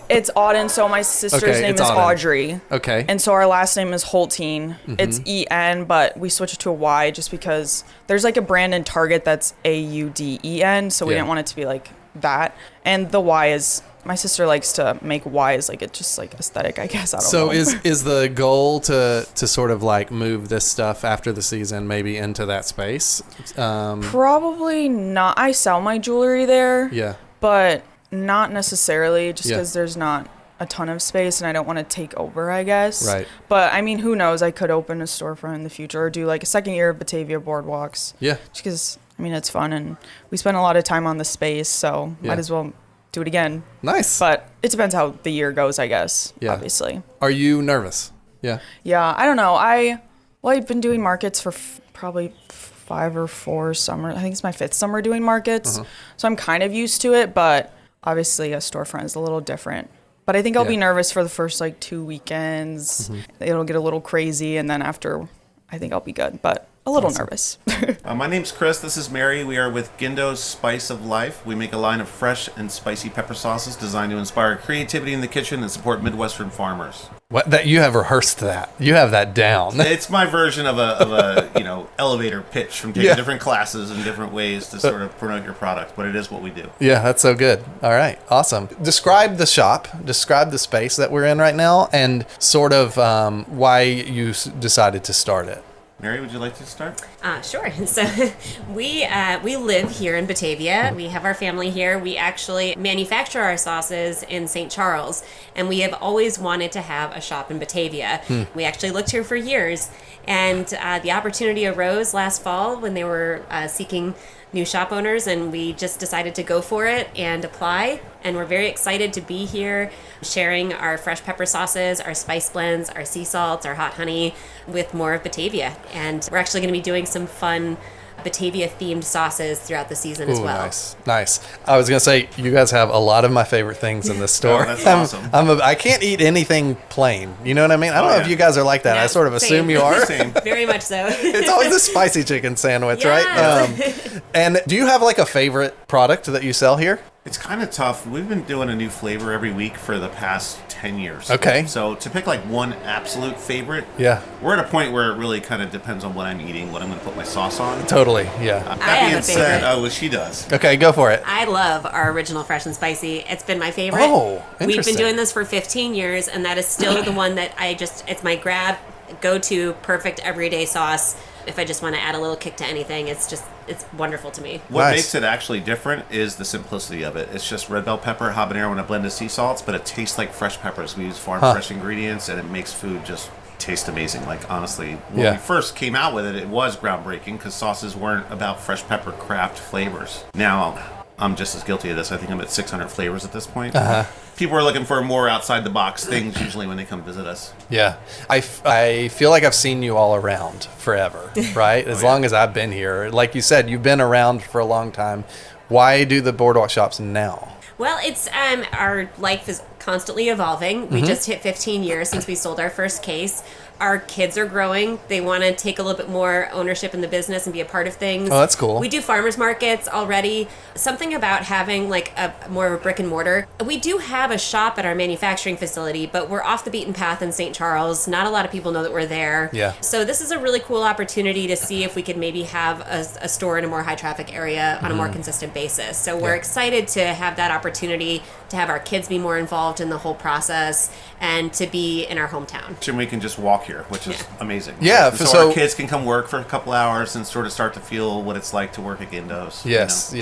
it's Auden. So my sister's name is Audrey. Okay. And so our last name is Holteen. It's E-N, but we switched it to a Y just because there's like a brand in Target that's A-U-D-E-N. So we didn't want it to be like that. And the Y is... My sister likes to make Y's like it's just like aesthetic, I guess. I don't know. So is the goal to sort of like move this stuff after the season maybe into that space? Probably not. I sell my jewelry there. Yeah. But not necessarily just because there's not a ton of space and I don't want to take over, I guess. Right. But I mean, who knows? I could open a storefront in the future or do like a second year of Batavia Boardwalks. Yeah. Just because, I mean, it's fun and we spend a lot of time on the space, so might as well do it again. Nice. But it depends how the year goes, I guess. Yeah. Obviously. Are you nervous? Yeah. Yeah, I don't know. I've been doing markets for probably 5 or 4 summers. I think it's my 5th summer doing markets. So I'm kind of used to it, but obviously a storefront is a little different. But I think I'll be nervous for the first like 2 weekends. It'll get a little crazy and then after I think I'll be good. But a little nervous. My name's Chris. This is Mary. We are with Gindo's Spice of Life. We make a line of fresh and spicy pepper sauces designed to inspire creativity in the kitchen and support Midwestern farmers. What, that you have rehearsed that. You have that down. It's my version of a elevator pitch from taking different classes and different ways to sort of promote your product, but it is what we do. Yeah, that's so good. All right, awesome. Describe the shop, describe the space that we're in right now, and sort of why you decided to start it. Mary, would you like to start? Sure. So we live here in Batavia. We have our family here. We actually manufacture our sauces in St. Charles, and we have always wanted to have a shop in Batavia. We actually looked here for years, and the opportunity arose last fall when they were seeking new shop owners, and we just decided to go for it and apply. And we're very excited to be here sharing our fresh pepper sauces, our spice blends, our sea salts, our hot honey with more of Batavia. And we're actually going to be doing some fun Batavia themed sauces throughout the season as well. Nice. I was gonna say you guys have a lot of my favorite things in this store. That's awesome. I can't eat anything plain. You know what I mean? I don't know if you guys are like that. No, I sort of same. assume you are. Same. Very much so. It's always a spicy chicken sandwich, Yeah. right? And do you have like a favorite product that you sell here? It's kind of tough. We've been doing a new flavor every week for the past 10 years. Okay. So to pick like one absolute favorite, Yeah. we're at a point where it really kind of depends on what I'm eating, what I'm going to put my sauce on. Totally. Yeah. I That have being a said, favorite. well, she does. Okay, go for it. I love our original fresh and spicy. It's been my favorite. Oh, We've interesting. been doing this for 15 years, and that is still the one that it's my go-to perfect everyday sauce. If I just want to add a little kick to anything, it's wonderful to me. What Nice. makes it actually different is the simplicity of it. It's just red bell pepper, habanero, and a blend of sea salts, but it tastes like fresh peppers. We use farm fresh ingredients, and it makes food just taste amazing. Like, honestly, when we first came out with it, it was groundbreaking because sauces weren't about fresh pepper craft flavors. Now, I'm just as guilty of this. I think I'm at 600 flavors at this point. People are looking for more outside the box things usually when they come visit us. Yeah. I feel like I've seen you all around forever, right? As long as I've been here. Like you said, you've been around for a long time. Why do the Boardwalk shops now? Well, it's our life is constantly evolving. We just hit 15 years since we sold our first case. Our kids are growing. They want to take a little bit more ownership in the business and be a part of things. Oh, that's cool. We do farmers markets already. Something about having like a more of a brick and mortar. We do have a shop at our manufacturing facility, but we're off the beaten path in St. Charles. Not a lot of people know that we're there. Yeah. So this is a really cool opportunity to see if we could maybe have a store in a more high traffic area on a more consistent basis. So we're excited to have that opportunity to have our kids be more involved in the whole process and to be in our hometown. And we can just walk here, which is amazing. Yeah, So so- our kids can come work for a couple hours and sort of start to feel what it's like to work at Gindo's. Yes.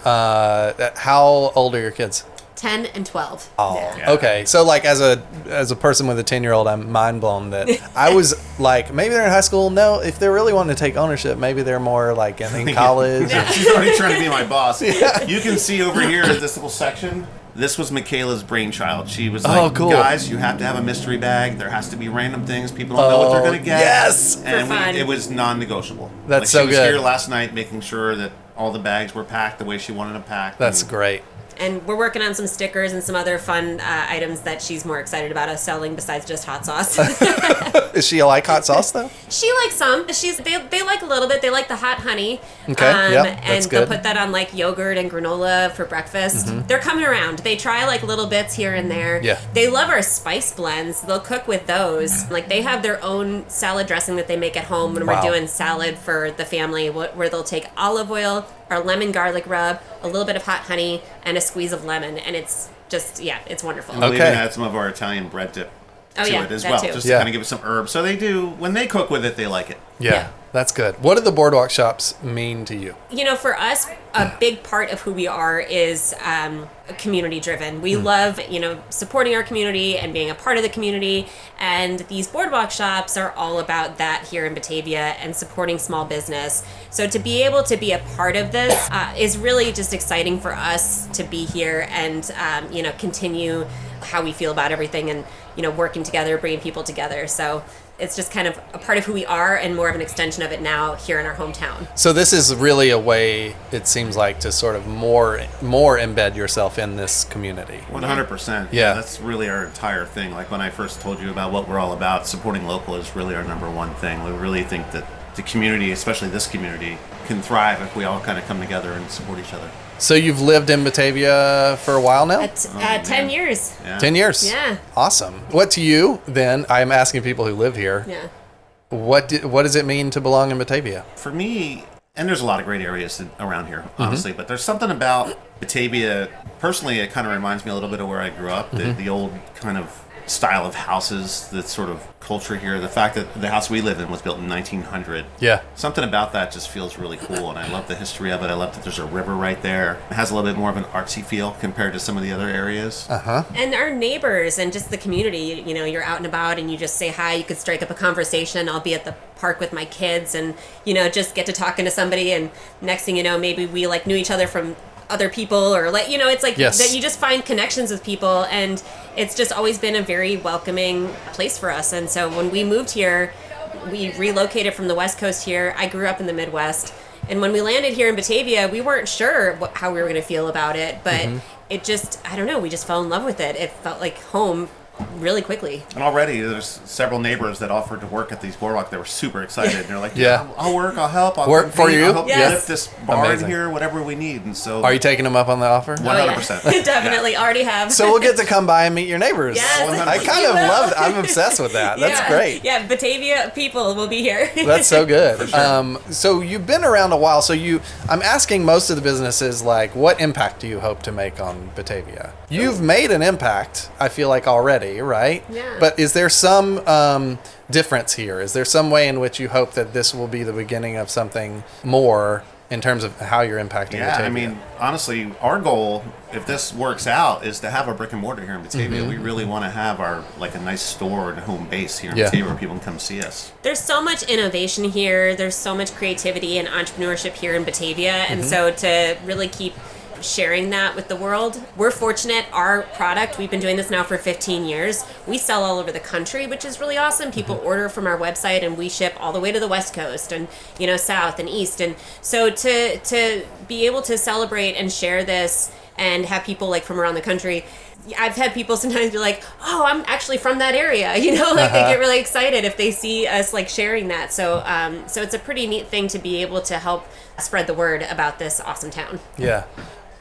How old are your kids? 10 and 12. Oh, Yeah. okay. So, like, as a person with a 10-year-old, I'm mind blown that I was like, maybe they're in high school. No, if they're really wanting to take ownership, maybe they're more like in college. She's already trying to be my boss. You can see over here at this little section. This was Michaela's brainchild. She was like, cool. guys, you have to have a mystery bag. There has to be random things. People don't know what they're going to get. Yes! And fun. it was non-negotiable. That's She so was good. here last night making sure that all the bags were packed the way she wanted them packed. That's And great. And we're working on some stickers and some other fun items that she's more excited about us selling besides just hot sauce. Is she like hot sauce though? She likes some. They like a little bit. They like the hot honey. Okay, yep, and that's they'll good. put that on like yogurt and granola for breakfast. They're coming around. They try like little bits here and there. Yeah. They love our spice blends. They'll cook with those. Like they have their own salad dressing that they make at home when Wow. we're doing salad for the family, where they'll take olive oil, our lemon garlic rub, a little bit of hot honey, and a squeeze of lemon, and it's just it's wonderful. We'll Okay. even add some of our Italian bread dip to it as that well, too. just Yeah. to kind of give it some herbs. So they do, when they cook with it, they like it. Yeah, that's good. What do the Boardwalk shops mean to you? You know, for us, a big part of who we are is community driven. We love, supporting our community and being a part of the community. And these Boardwalk shops are all about that here in Batavia and supporting small business. So to be able to be a part of this is really just exciting for us to be here and, continue how we feel about everything and, working together, bringing people together. So it's just kind of a part of who we are and more of an extension of it now here in our hometown. So this is really a way, it seems like, to sort of more embed yourself in this community. 100%. Yeah. That's really our entire thing. Like when I first told you about what we're all about, supporting local is really our number one thing. We really think that the community, especially this community, can thrive if we all kind of come together and support each other. So you've lived in Batavia for a while now? 10 years. Yeah. 10 years? Yeah. Awesome. What to you, then, I'm asking people who live here, Yeah. what does it mean to belong in Batavia? For me, and there's a lot of great areas around here, honestly, but there's something about Batavia, personally, it kind of reminds me a little bit of where I grew up, the old kind of style of houses, the sort of culture here, the fact that the house we live in was built in 1900. Yeah. Something about that just feels really cool, and I love the history of it. I love that there's a river right there. It has a little bit more of an artsy feel compared to some of the other areas. And our neighbors and just the community, you know, you're out and about and you just say hi, you could strike up a conversation. I'll be at the park with my kids and, you know, just get to talking to somebody, and next thing you know, maybe we like knew each other from other people, or like, you know, it's like Yes. that you just find connections with people, and it's just always been a very welcoming place for us. And so when we moved here, we relocated from the West Coast here. I grew up in the Midwest, and when we landed here in Batavia, we weren't sure how we were going to feel about it, but it just, I don't know, we just fell in love with it. It felt like home really quickly. And already there's several neighbors that offered to work at these Boardwalk. They were super excited. They're like, Yeah. I'll work, I'll help, I'll Work come for paint, you? I'll help Yes. lift this bar Amazing. in here, whatever we need. And so Are you taking them up on the offer? 100%. Oh, yeah. Definitely already have. So we'll get to come by and meet your neighbors. Yes, I kind you of will. love that. I'm obsessed with that. That's Yeah. great. Yeah, Batavia people will be here. That's so good. So you've been around a while. So I'm asking most of the businesses, like, what impact do you hope to make on Batavia? You've made an impact, I feel like, already, right? Yeah. But is there some difference here? Is there some way in which you hope that this will be the beginning of something more in terms of how you're impacting Yeah, Batavia? I mean, honestly, our goal, if this works out, is to have a brick and mortar here in Batavia. We really want to have a nice store and home base here in Yeah. Batavia where people can come see us. There's so much innovation here. There's so much creativity and entrepreneurship here in Batavia. And so to really keep sharing that with the world, we're fortunate. Our product, we've been doing this now for 15 years. We sell all over the country, which is really awesome. People order from our website, and we ship all the way to the West Coast and, you know, South and East. And so to be able to celebrate and share this and have people like from around the country, I've had people sometimes be like, oh, I'm actually from that area, you know, like they get really excited if they see us like sharing that. So so it's a pretty neat thing to be able to help spread the word about this awesome town. Yeah.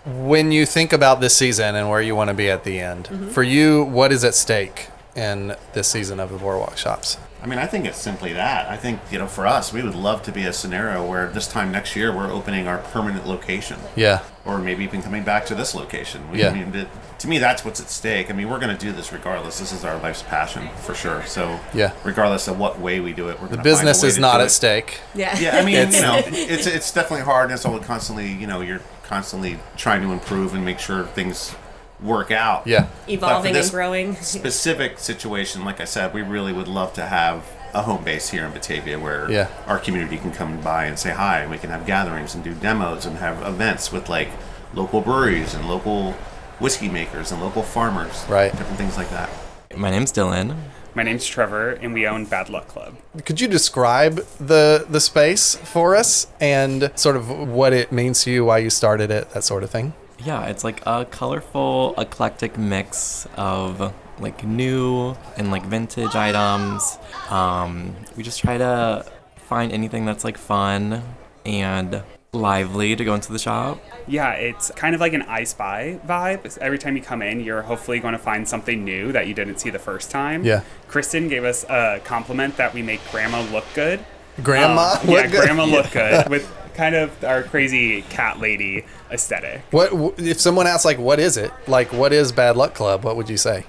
When you think about this season and where you want to be at the end, for you, what is at stake in this season of the Boardwalk Shops? I mean, I think it's simply that. I think, you know, for us, we would love to be a scenario where this time next year we're opening our permanent location. Yeah. Or maybe even coming back to this location. Yeah. I mean, to me, that's what's at stake. I mean, we're going to do this regardless. This is our life's passion, for sure. So, Yeah. regardless of what way we do it, we're going to Business find a way is to not do at it. stake. Yeah. Yeah, I mean, you know, it's definitely hard, and it's all constantly, you know, you're constantly trying to improve and make sure things work out. Yeah. Evolving But for and growing. Specific situation, like I said, we really would love to have a home base here in Batavia where Yeah. our community can come by and say hi, and we can have gatherings and do demos and have events with like local breweries and local whiskey makers and local farmers. Right. Different things like that. My name's Dylan. My name's Trevor, and we own Bad Luck Club. Could you describe the space for us and sort of what it means to you, why you started it, that sort of thing? Yeah, it's like a colorful, eclectic mix of like new and like vintage items. We just try to find anything that's like fun and lively to go into the shop. Yeah, it's kind of like an I Spy vibe. Every time you come in, you're hopefully going to find something new that you didn't see the first time. Yeah. Kristen gave us a compliment that we make Grandma look good. Grandma? Yeah, Look good? Grandma look good with kind of our crazy cat lady aesthetic. What if someone asks, like, what is it? Like, what is Bad Luck Club? What would you say?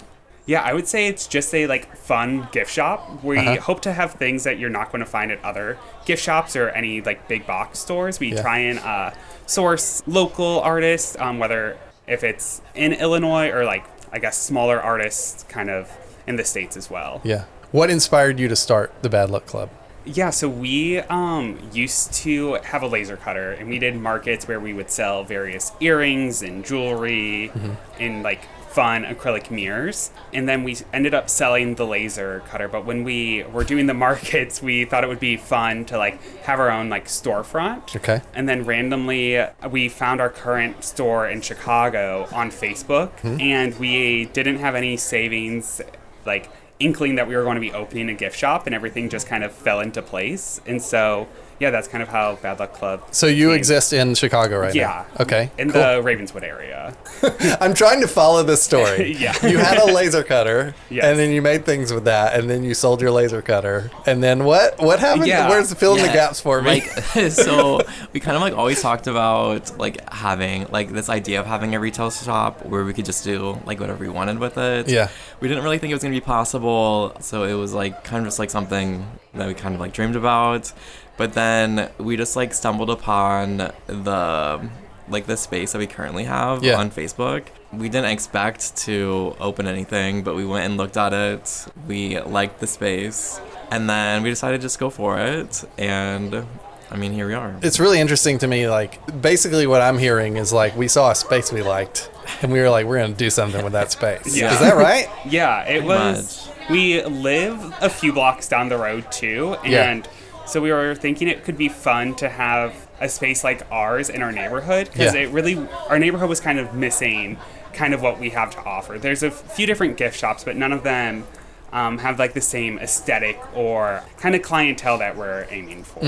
Yeah, I would say it's just a like fun gift shop. We hope to have things that you're not going to find at other gift shops or any like big box stores. We try and source local artists, whether if it's in Illinois or like I guess smaller artists kind of in the States as well. Yeah. What inspired you to start the Bad Luck Club? Yeah, so we used to have a laser cutter, and we did markets where we would sell various earrings and jewelry and like fun acrylic mirrors. And then we ended up selling the laser cutter. But when we were doing the markets, we thought it would be fun to like have our own like storefront. Okay. And then randomly we found our current store in Chicago on Facebook, and we didn't have any savings like inkling that we were going to be opening a gift shop, and everything just kind of fell into place. And so, yeah, that's kind of how Bad Luck Club So you came. exist in Chicago right now? Yeah. Okay. In cool. the Ravenswood area. I'm trying to follow this story. Yeah. You had a laser cutter, Yes. and then you made things with that, and then you sold your laser cutter, and then what? What happened? Yeah. Where's fill in the gaps for me? Like, so we kind of like always talked about like having like this idea of having a retail shop where we could just do like whatever we wanted with it. Yeah. We didn't really think it was gonna be possible, so it was like kind of just like something that we kind of like dreamed about. But then we just like stumbled upon the space that we currently have on Facebook. We didn't expect to open anything, but we went and looked at it. We liked the space, and then we decided to just go for it. And I mean, here we are. It's really interesting to me. Like, basically, what I'm hearing is like we saw a space we liked, and we were like, we're gonna do something with that space. Yeah. Is that right? Yeah, it Pretty was. We live a few blocks down the road too, and so we were thinking it could be fun to have a space like ours in our neighborhood, because our neighborhood was kind of missing kind of what we have to offer. There's a few different gift shops, but none of them have like the same aesthetic or kind of clientele that we're aiming for.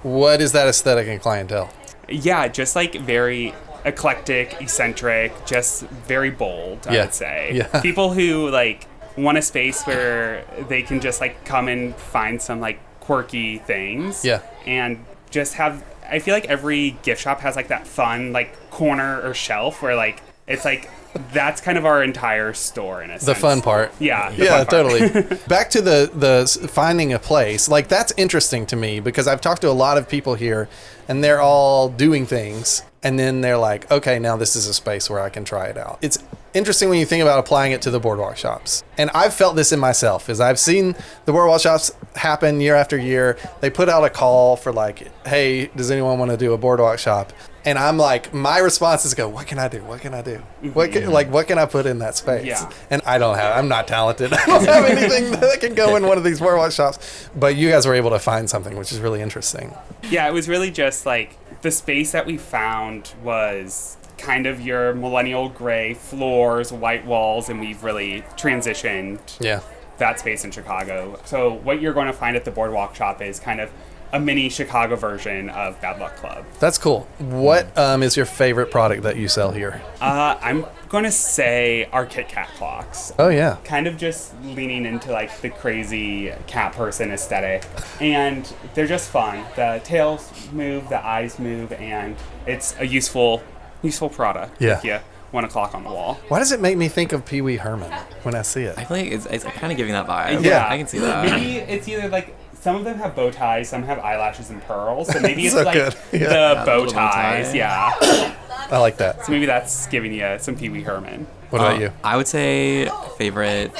What is that aesthetic and clientele? Yeah, just like very eclectic, eccentric, just very bold, I would say. Yeah. People who like want a space where they can just like come and find some like quirky things. Yeah. And just have, I feel like every gift shop has like that fun like corner or shelf where like it's like that's kind of our entire store in a sense. The fun part. Yeah. Yeah, totally. Back to the finding a place. Like, that's interesting to me because I've talked to a lot of people here and they're all doing things and then they're like, okay, now this is a space where I can try it out. It's interesting when you think about applying it to the Boardwalk shops. And I've felt this in myself is I've seen the Boardwalk shops happen year after year. They put out a call for like, hey, does anyone want to do a Boardwalk shop? And I'm like, my response is go, what can I do? What can I do? What can I put in that space? Yeah. And I'm not talented. I don't have anything that can go in one of these Boardwalk shops. But you guys were able to find something, which is really interesting. Yeah, it was really just like the space that we found was kind of your millennial gray floors, white walls, and we've really transitioned that space in Chicago. So what you're going to find at the Boardwalk shop is kind of a mini Chicago version of Bad Luck Club. That's cool. What is your favorite product that you sell here? I'm going to say our Kit Kat clocks. Oh, yeah. Kind of just leaning into like the crazy cat person aesthetic. And they're just fun. The tails move, the eyes move, and it's a useful product if you want a clock on the wall. Why does it make me think of Pee Wee Herman when I see it? I feel like it's kind of giving that vibe. Yeah. I can see that. Maybe it's either like some of them have bow ties, some have eyelashes and pearls, so maybe it's So like good. the bow bow tie. ties. Yeah. I like that. So maybe that's giving you some Pee Wee Herman. What about you? I would say favorite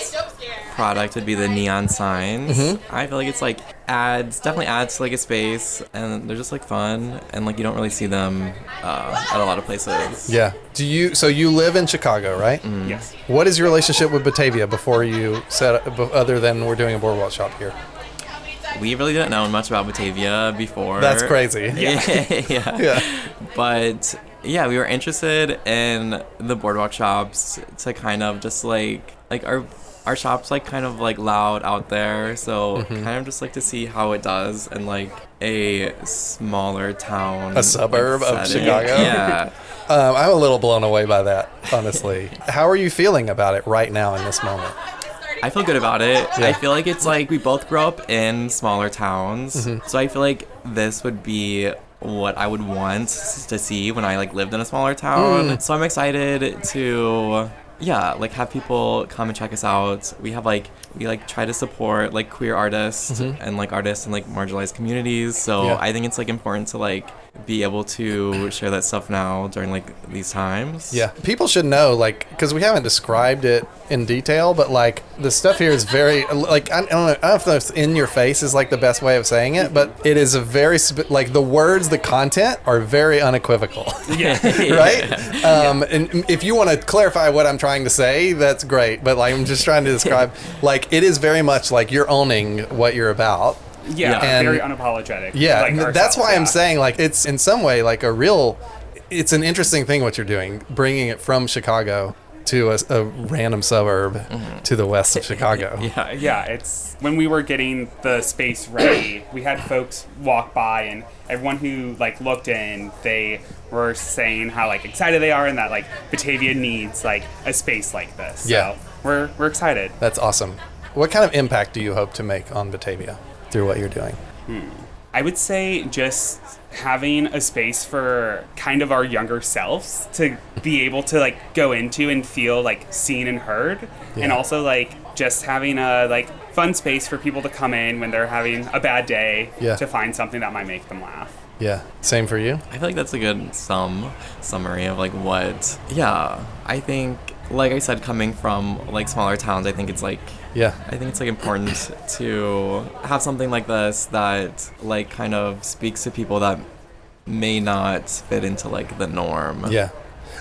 product would be the neon signs. I feel like it's like definitely adds to like a space, and they're just like fun, and like you don't really see them at a lot of places. Yeah. So you live in Chicago, right? Yes. What is your relationship with Batavia before you other than we're doing a Boardwalk shop here? We really didn't know much about Batavia before. That's crazy. Yeah. But yeah, we were interested in the Boardwalk shops to kind of just like our shop's like kind of like loud out there, so kind of just like to see how it does in like a smaller town, A suburb of Chicago? Yeah. I'm a little blown away by that, honestly. How are you feeling about it right now in this moment? I feel good about it. Yeah. I feel like it's like we both grew up in smaller towns, so I feel like this would be what I would want to see when I like lived in a smaller town. So I'm excited to like have people come and check us out. We try to support like queer artists and like artists in like marginalized communities. So I think it's like important to like be able to share that stuff now during like these times. Yeah, people should know, like, because we haven't described it in detail, but like the stuff here is very like I don't know if it's in your face is like the best way of saying it, but it is a very like the words, the content are very unequivocal. Right? And if you want to clarify what I'm trying to say, that's great. But like I'm just trying to describe, like it is very much like you're owning what you're about. Yeah, and very unapologetic. Yeah, like that's why I'm yeah. saying like it's in some way like it's an interesting thing what you're doing, bringing it from Chicago to a random suburb to the west of Chicago. Yeah, it's when we were getting the space ready, we had folks walk by, and everyone who like looked in, they were saying how like excited they are and that like Batavia needs like a space like this. Yeah. So we're excited. That's awesome. What kind of impact do you hope to make on Batavia through what you're doing? I would say just having a space for kind of our younger selves to be able to like go into and feel like seen and heard, and also like just having a like fun space for people to come in when they're having a bad day to find something that might make them laugh. Yeah. Same for you? I feel like that's a good summary of like what. Yeah, I think, like I said, coming from like smaller towns, I think it's like. Yeah. I think it's like important to have something like this that like kind of speaks to people that may not fit into like the norm. Yeah.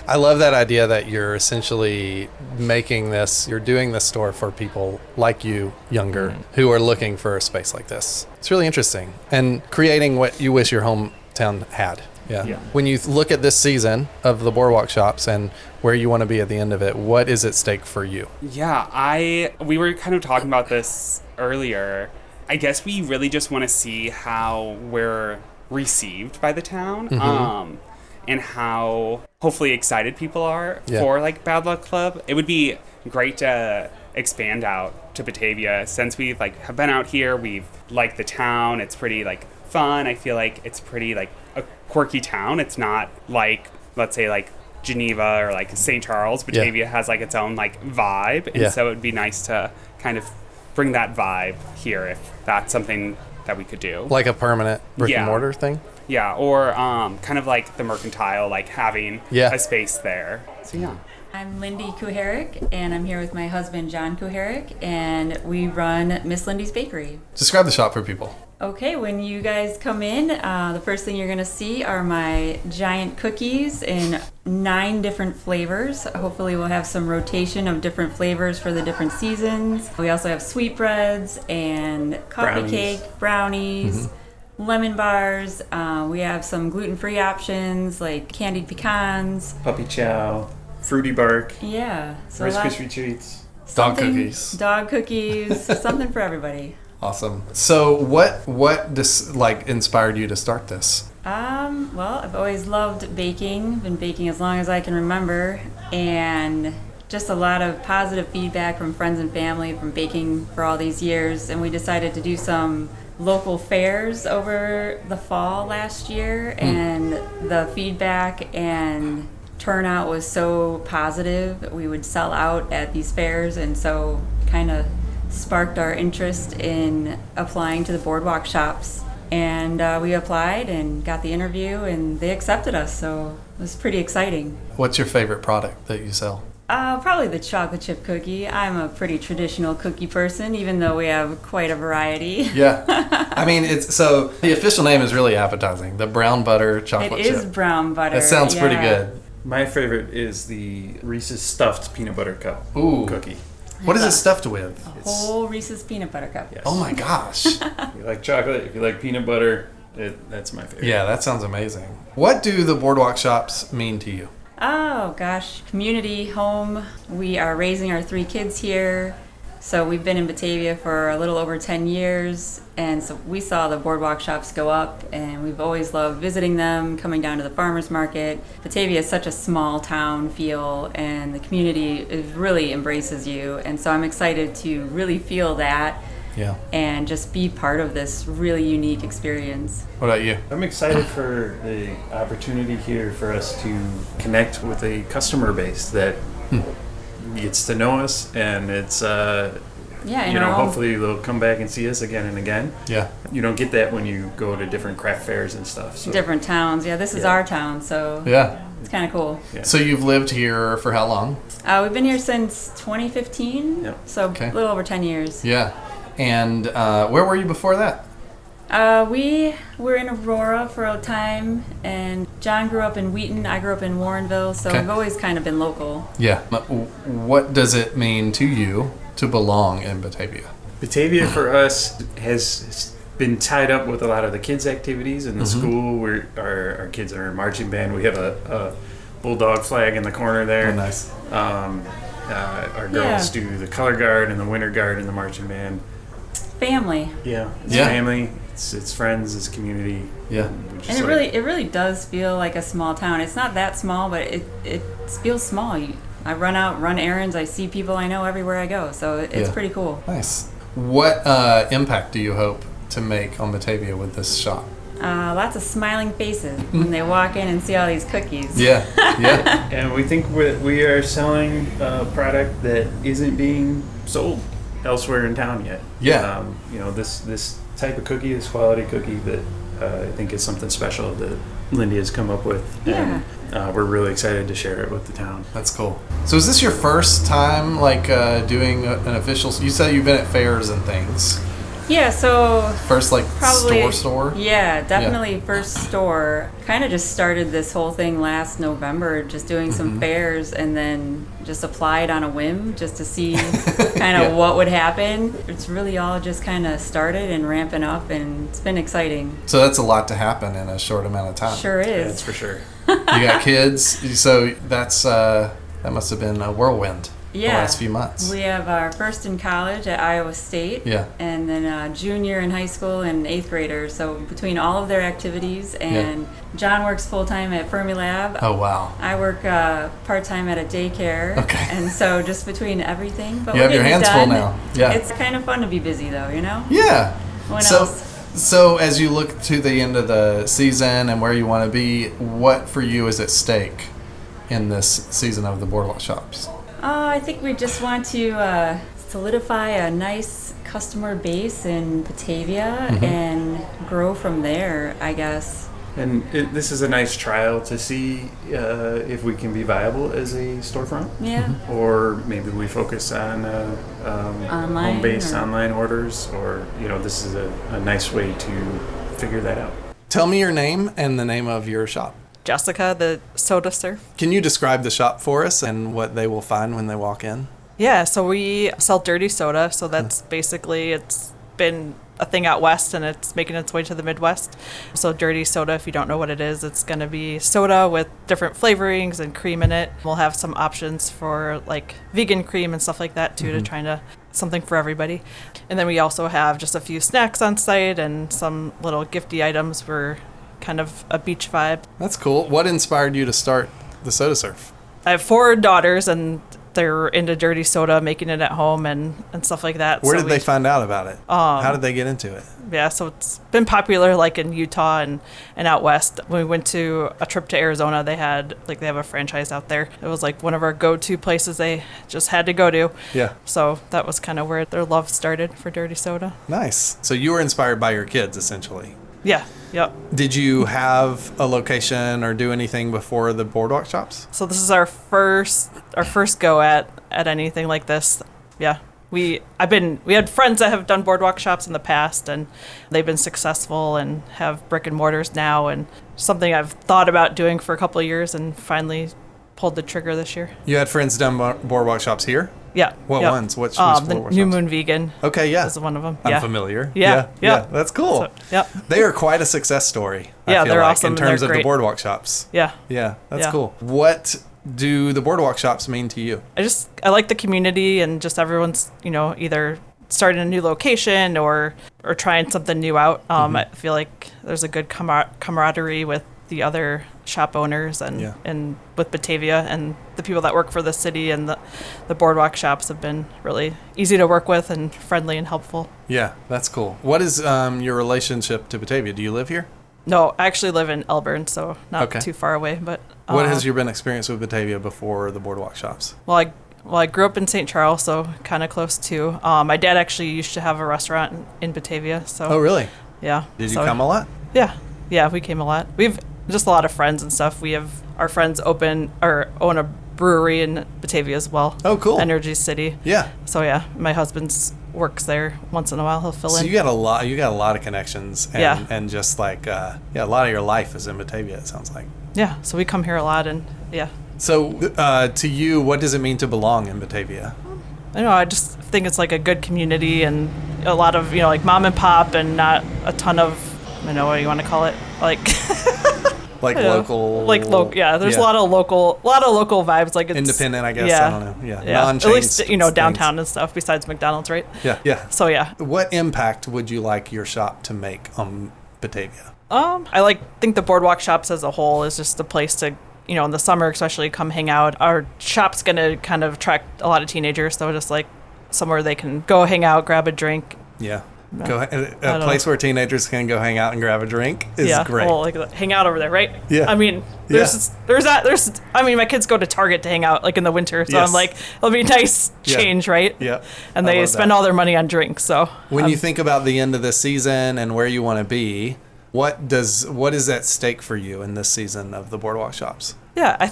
I love that idea that you're essentially you're doing this store for people like you, younger, who are looking for a space like this. It's really interesting. And creating what you wish your hometown had. Yeah. When you look at this season of the Boardwalk shops and where you want to be at the end of it, what is at stake for you? Yeah, we were kind of talking about this earlier. I guess we really just want to see how we're received by the town, and how hopefully excited people are for like Bad Luck Club. It would be great to expand out to Batavia since we've like have been out here. We've liked the town. It's pretty like fun. I feel like it's pretty like a quirky town. It's not like, let's say, like Geneva or like St. Charles. Batavia has like its own like vibe, and so it would be nice to kind of bring that vibe here if that's something that we could do. Like a permanent brick and mortar thing? Yeah, or kind of like the Mercantile, like having a space there. So yeah. I'm Lindy Kuharik, and I'm here with my husband, John Kuharik, and we run Miss Lindy's Bakery. Describe the shop for people. Okay, when you guys come in, the first thing you're going to see are my giant cookies in 9 different flavors. Hopefully we'll have some rotation of different flavors for the different seasons. We also have sweetbreads and coffee cake, brownies, lemon bars. We have some gluten-free options like candied pecans. Puppy chow, fruity bark. Yeah. So Rice Krispie treats. Dog cookies. Dog cookies. Something for everybody. Awesome. So what inspired you to start this? Well, I've always loved baking. Been baking as long as I can remember, and just a lot of positive feedback from friends and family from baking for all these years. And we decided to do some local fairs over the fall last year, and the feedback and turnout was so positive. We would sell out at these fairs, and so kind of sparked our interest in applying to the Boardwalk shops. And we applied and got the interview, and they accepted us, so it was pretty exciting. What's your favorite product that you sell? Probably the chocolate chip cookie. I'm a pretty traditional cookie person, even though we have quite a variety. Yeah. I mean, so the official name is really appetizing. The brown butter chocolate chip. It is brown butter. That sounds pretty good. My favorite is the Reese's stuffed peanut butter cup cookie. What is it stuffed with? A whole Reese's peanut butter cup. Yes. Oh my gosh. If you like chocolate, if you like peanut butter, that's my favorite. Yeah, that sounds amazing. What do the Boardwalk shops mean to you? Oh gosh, community, home. We are raising our 3 kids here. So we've been in Batavia for a little over 10 years, and so we saw the Boardwalk shops go up, and we've always loved visiting them, coming down to the farmers market. Batavia is such a small town feel, and the community really embraces you, and so I'm excited to really feel that and just be part of this really unique experience. What about you? I'm excited for the opportunity here for us to connect with a customer base that gets to know us, and it's hopefully they'll come back and see us again and again. Yeah. You don't get that when you go to different craft fairs and stuff. So. Different towns. Yeah, this is our town, so it's kind of cool. Yeah. So you've lived here for how long? We've been here since 2015, so a little over 10 years. Yeah. And where were you before that? We were in Aurora for a time, and John grew up in Wheaton. I grew up in Warrenville, so we've always kind of been local. Yeah. What does it mean to you to belong in Batavia? Batavia for us has been tied up with a lot of the kids' activities in the school. Our kids are in marching band. We have a bulldog flag in the corner there. Oh, nice. Our girls do the color guard and the winter guard and the marching band. Family. Yeah, it's family. It's friends. It's community. Yeah, and it really does feel like a small town. It's not that small, but it feels small. I run errands. I see people I know everywhere I go. So it's pretty cool. Nice. What impact do you hope to make on Batavia with this shop? Lots of smiling faces when they walk in and see all these cookies. Yeah. And we think we are selling a product that isn't being sold elsewhere in town yet. Yeah. This type of cookie, this quality cookie that I think is something special that Lindy has come up with. Yeah. And we're really excited to share it with the town. That's cool. So is this your first time doing an official, you said you've been at fairs and things. Yeah, so first probably store? Yeah, definitely first store. Kind of just started this whole thing last November, just doing some fairs, and then just applied on a whim just to see kind of what would happen. It's really all just kind of started and ramping up, and it's been exciting. So that's a lot to happen in a short amount of time. Sure is. Yeah, that's for sure. You got kids, so that must have been a whirlwind. The last few months. We have our first in college at Iowa State. Yeah. And then a junior in high school and 8th grader. So between all of their activities, and John works full-time at Fermilab. Oh, wow. I work part-time at a daycare. Okay. And so just between everything. But you have your hands full now. Yeah. It's kind of fun to be busy, though, you know? Yeah. When else? So as you look to the end of the season and where you want to be, what for you is at stake in this season of the Boardwalk Shops? I think we just want to solidify a nice customer base in Batavia and grow from there, I guess. And this is a nice trial to see if we can be viable as a storefront. Yeah. Or maybe we focus on home-based online orders, or this is a nice way to figure that out. Tell me your name and the name of your shop. Jessica, the soda surf. Can you describe the shop for us and what they will find when they walk in? Yeah, so we sell dirty soda. So that's basically, it's been a thing out west and it's making its way to the Midwest. So dirty soda, if you don't know what it is, it's going to be soda with different flavorings and cream in it. We'll have some options for like vegan cream and stuff like that too, to try to something for everybody. And then we also have just a few snacks on site and some little gifty items for kind of a beach vibe. That's cool. What inspired you to start the Soda Surf? I have 4 daughters and they're into dirty soda, making it at home and stuff like that. Where did they find out about it? How did they get into it? Yeah, so it's been popular like in Utah and out west. When we went to a trip to Arizona, they have a franchise out there. It was like one of our go-to places they just had to go to. Yeah. So that was kind of where their love started for dirty soda. Nice. So you were inspired by your kids, essentially. Yeah. Yep. Did you have a location or do anything before the Boardwalk Shops? So this is our first go at anything like this. Yeah. We had friends that have done Boardwalk Shops in the past and they've been successful and have brick and mortars now, and something I've thought about doing for a couple of years and finally pulled the trigger this year. You had friends done Boardwalk Shops here? Yeah. What ones? Which the New Moon Vegan. Okay, yeah. Is one of them. I'm familiar. Yeah. That's cool. So, yeah. They are quite a success story. I feel they're like, awesome. in terms of the Boardwalk Shops. Yeah. Yeah, that's cool. What do the Boardwalk Shops mean to you? I like the community and just everyone's, either starting a new location or trying something new out. I feel like there's a good camaraderie with the other shop owners and with Batavia, and the people that work for the city and the Boardwalk Shops have been really easy to work with and friendly and helpful. Yeah, that's cool. What is your relationship to Batavia? Do you live here? No, I actually live in Elburn, so not too far away. But what has your been experience with Batavia before the Boardwalk Shops? Well, I grew up in St. Charles, so kind of close too. My dad actually used to have a restaurant in Batavia. So. Oh, really? Yeah. Did you come a lot? Yeah, we came a lot. We've just a lot of friends and stuff. We have our friends own a brewery in Batavia as well. Oh, cool. Energy City. Yeah. So yeah, my husband's works there once in a while. He'll fill in. So you got a lot of connections. And just like a lot of your life is in Batavia, it sounds like. Yeah. So we come here a lot and yeah. So to you, what does it mean to belong in Batavia? I don't know. I just think it's like a good community and a lot of like mom and pop and not a ton of, I don't know what you want to call it, like Like local. Yeah, there's a lot of local vibes. Like it's independent, I guess. Yeah, I don't know. Yeah. At least downtown and stuff. Besides McDonald's, right? Yeah. So yeah. What impact would you like your shop to make on Batavia? I think the Boardwalk shops as a whole is just a place to, in the summer especially, come hang out. Our shop's gonna kind of attract a lot of teenagers, so just like somewhere they can go hang out, grab a drink. Yeah. A place where teenagers can go hang out and grab a drink is great. Well, like hang out over there, right? Yeah. I mean, there's my kids go to Target to hang out like in the winter, so I'm like, it'll be a nice change, right? Yeah. And they spend all their money on drinks. So when you think about the end of the season and where you want to be, what is at stake for you in this season of the Boardwalk shops? Yeah,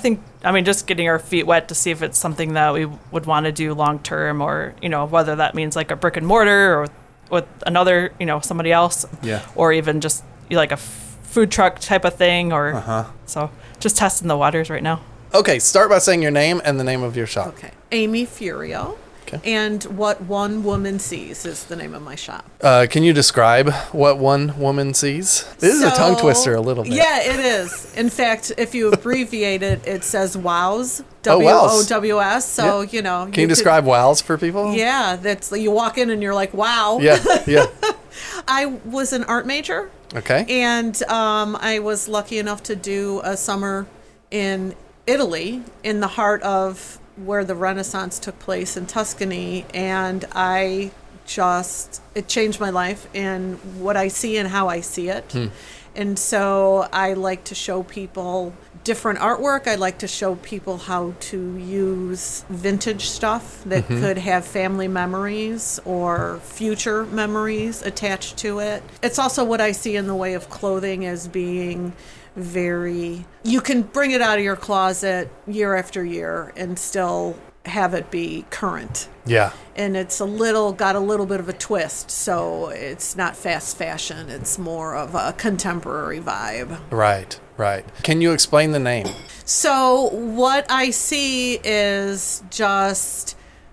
just getting our feet wet to see if it's something that we would want to do long term, or whether that means like a brick and mortar or with another, somebody else, or even just like a food truck type of thing, or so just testing the waters right now. Okay, start by saying your name and the name of your shop. Okay, Amy Furio. Okay. And What One Woman Sees is the name of my shop. Can you describe what one woman sees? This is a tongue twister a little bit. Yeah, it is. In fact, if you abbreviate it, it says WOWS. WOWS. So, Can you describe WOWS for people? Yeah, that's you walk in and you're like, wow. Yeah. I was an art major. Okay. And I was lucky enough to do a summer in Italy, in the heart of where the Renaissance took place in Tuscany, and it changed my life and what I see and how I see it. And so I like to show people different artwork. I like to show people how to use vintage stuff that could have family memories or future memories attached to it. It's also what I see in the way of clothing as being you can bring it out of your closet year after year and still have it be current. Yeah. And it's got a little bit of a twist, so it's not fast fashion, it's more of a contemporary vibe. Right. Can you explain the name? So what I see is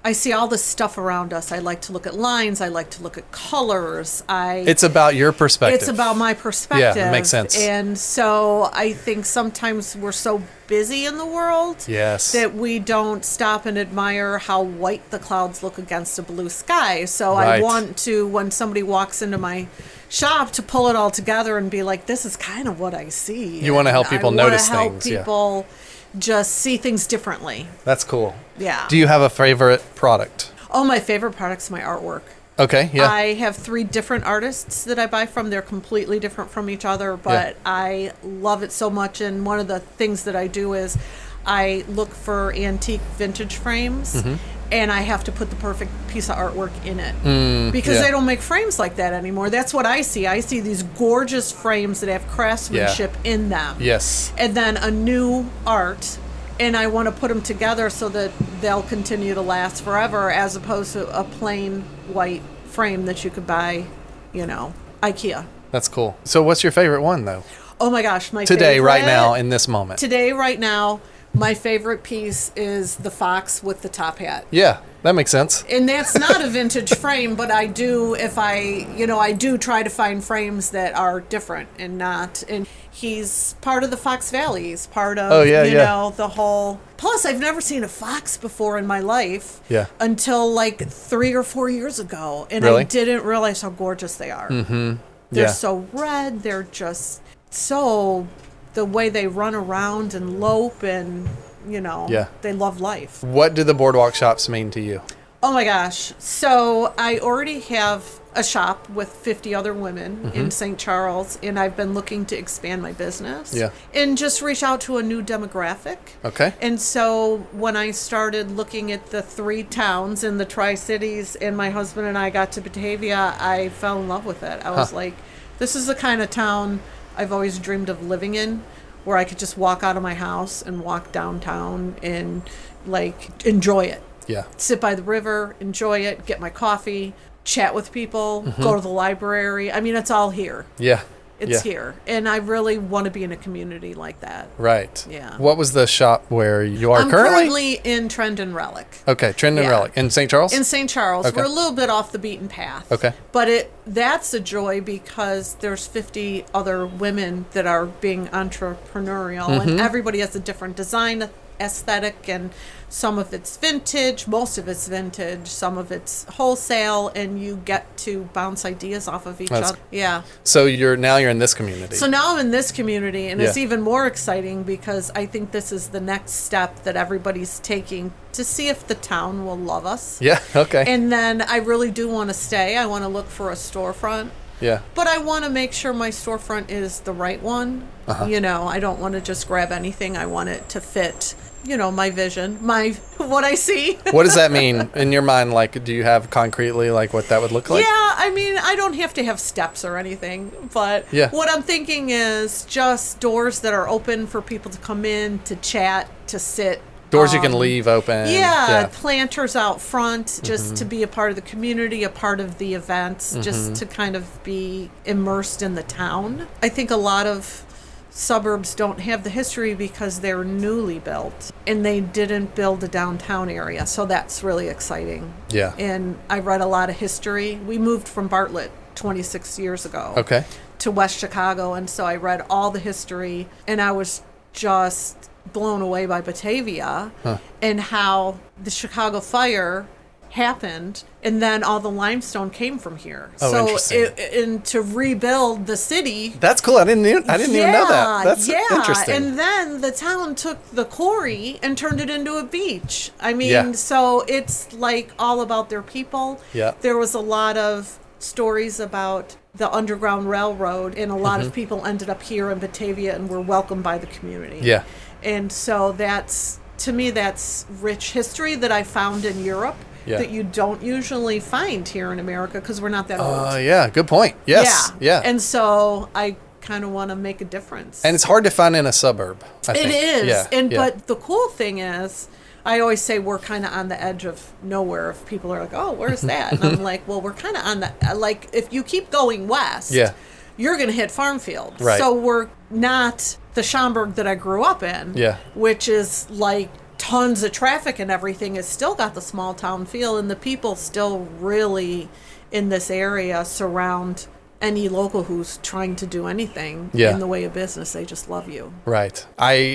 I see all this stuff around us. I like to look at lines. I like to look at colors. It's about your perspective. It's about my perspective. Yeah, it makes sense. And so I think sometimes we're so busy in the world that we don't stop and admire how white the clouds look against a blue sky. So I want to, when somebody walks into my shop, to pull it all together and be like, this is kind of what I see. You want to help people notice things. I want to help people just see things differently. That's cool. Yeah. Do you have a favorite product? Oh, my favorite product's my artwork. Okay, yeah. I have 3 different artists that I buy from. They're completely different from each other, but I love it so much. And one of the things that I do is I look for antique vintage frames, and I have to put the perfect piece of artwork in it because they don't make frames like that anymore. That's what I see. I see these gorgeous frames that have craftsmanship in them. Yes. And then a new art, and I want to put them together so that they'll continue to last forever, as opposed to a plain white frame that you could buy, IKEA. That's cool. So what's your favorite one, though? Oh my gosh, Today, right now, in this moment. Today, right now, my favorite piece is the fox with the top hat. Yeah, that makes sense. And that's not a vintage frame, but I do, I do try to find frames that are different and not. And he's part of the Fox Valley. He's part of, the whole. Plus, I've never seen a fox before in my life until like 3 or 4 years ago. And I didn't realize how gorgeous they are. They're so red. They're just so. The way they run around and lope and, they love life. What do the Boardwalk shops mean to you? Oh my gosh. So I already have a shop with 50 other women in St. Charles, and I've been looking to expand my business and just reach out to a new demographic. Okay. And so when I started looking at the 3 towns in the Tri-Cities, and my husband and I got to Batavia, I fell in love with it. I was like, this is the kind of town I've always dreamed of living in, where I could just walk out of my house and walk downtown and enjoy it. Yeah. Sit by the river, enjoy it, get my coffee, chat with people, go to the library. I mean, it's all here. Yeah. It's here. And I really want to be in a community like that. Right. Yeah. What was the shop where you are I'm currently in Trend and Relic. Okay, Trend and Relic. In St. Charles? In St. Charles. Okay. We're a little bit off the beaten path. Okay. But that's a joy because there's 50 other women that are being entrepreneurial, and everybody has a different design aesthetic, and some of it's vintage, most of it's vintage, some of it's wholesale, and you get to bounce ideas off of each other. Yeah. So you're in this community. So now I'm in this community, and it's even more exciting because I think this is the next step that everybody's taking to see if the town will love us. Yeah, okay. And then I really do want to stay. I want to look for a storefront. Yeah. But I want to make sure my storefront is the right one. You know, I don't want to just grab anything. I want it to fit, you know, my vision, what I see. What does that mean in your mind? Like, do you have concretely like what that would look like? Yeah, I mean, I don't have to have steps or anything, but what I'm thinking is just doors that are open for people to come in, to chat, to sit. Doors you can leave open. Yeah, planters out front, just to be a part of the community, a part of the events, just to kind of be immersed in the town. I think a lot of suburbs don't have the history because they're newly built and they didn't build a downtown area, so that's really exciting. Yeah. And I read a lot of history. We moved from Bartlett 26 years ago to West Chicago, and so I read all the history, and I was just blown away by Batavia and how the Chicago fire happened, and then all the limestone came from here. Oh, interesting. And to rebuild the city. That's cool. I didn't even know that. That's interesting. And then the town took the quarry and turned it into a beach. I mean, so it's like all about their people. Yeah. There was a lot of stories about the Underground Railroad, and a lot of people ended up here in Batavia and were welcomed by the community. Yeah. And so that's, to me, that's rich history that I found in Europe that you don't usually find here in America because we're not that old. Yeah, good point. Yes. Yeah. And so I kind of want to make a difference. And it's hard to find in a suburb, I think. It is. Yeah. But the cool thing is, I always say we're kind of on the edge of nowhere. If people are like, oh, where's that? And I'm like, well, we're kind of on the, like, if you keep going west, you're going to hit farm fields. Right. So we're not the Schaumburg that I grew up in, which is like tons of traffic and everything. It's still got the small town feel, and the people still really in this area surround any local who's trying to do anything in the way of business. They just love you. Right.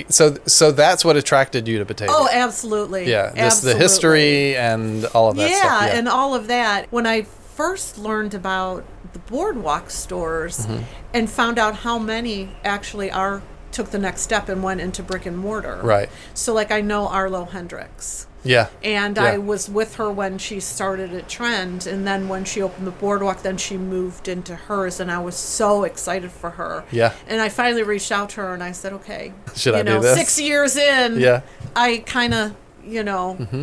So that's what attracted you to Batavia. Oh, absolutely. Yeah. The history and all of that stuff. Yeah, and all of that. When I first learned about the Boardwalk stores and found out how many actually took the next step and went into brick and mortar. Right. So like I know Arlo Hendricks. Yeah. And I was with her when she started at Trend, and then when she opened the Boardwalk, then she moved into hers, and I was so excited for her. Yeah. And I finally reached out to her and I said, okay, should I do this? 6 years in, Yeah. I kind of,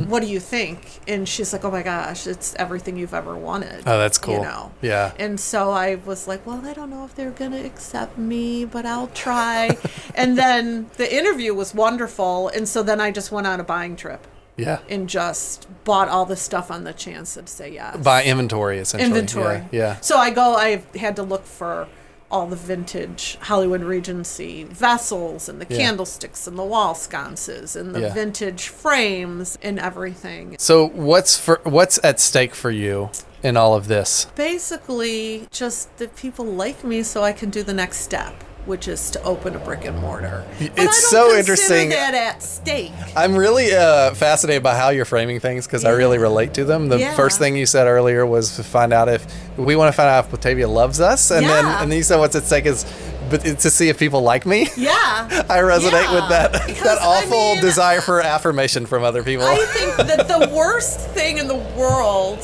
what do you think? And she's like, oh my gosh, it's everything you've ever wanted. Oh, that's cool. Yeah. And so I was like, well, I don't know if they're going to accept me, but I'll try. And then the interview was wonderful. And so then I just went on a buying trip. Yeah. And just bought all the stuff on the chance to say yes. Buy inventory, essentially. Inventory. Yeah. So I had to look for all the vintage Hollywood Regency vessels and the candlesticks and the wall sconces and the vintage frames and everything. So what's at stake for you in all of this? Basically, just that people like me so I can do the next step, which is to open a brick and mortar. It's so interesting. That at stake. I'm really fascinated by how you're framing things because I really relate to them. The first thing you said earlier was to find out if Batavia loves us, and then you said what's at stake is to see if people like me. Yeah. I resonate with that awful desire for affirmation from other people. I think that the worst thing in the world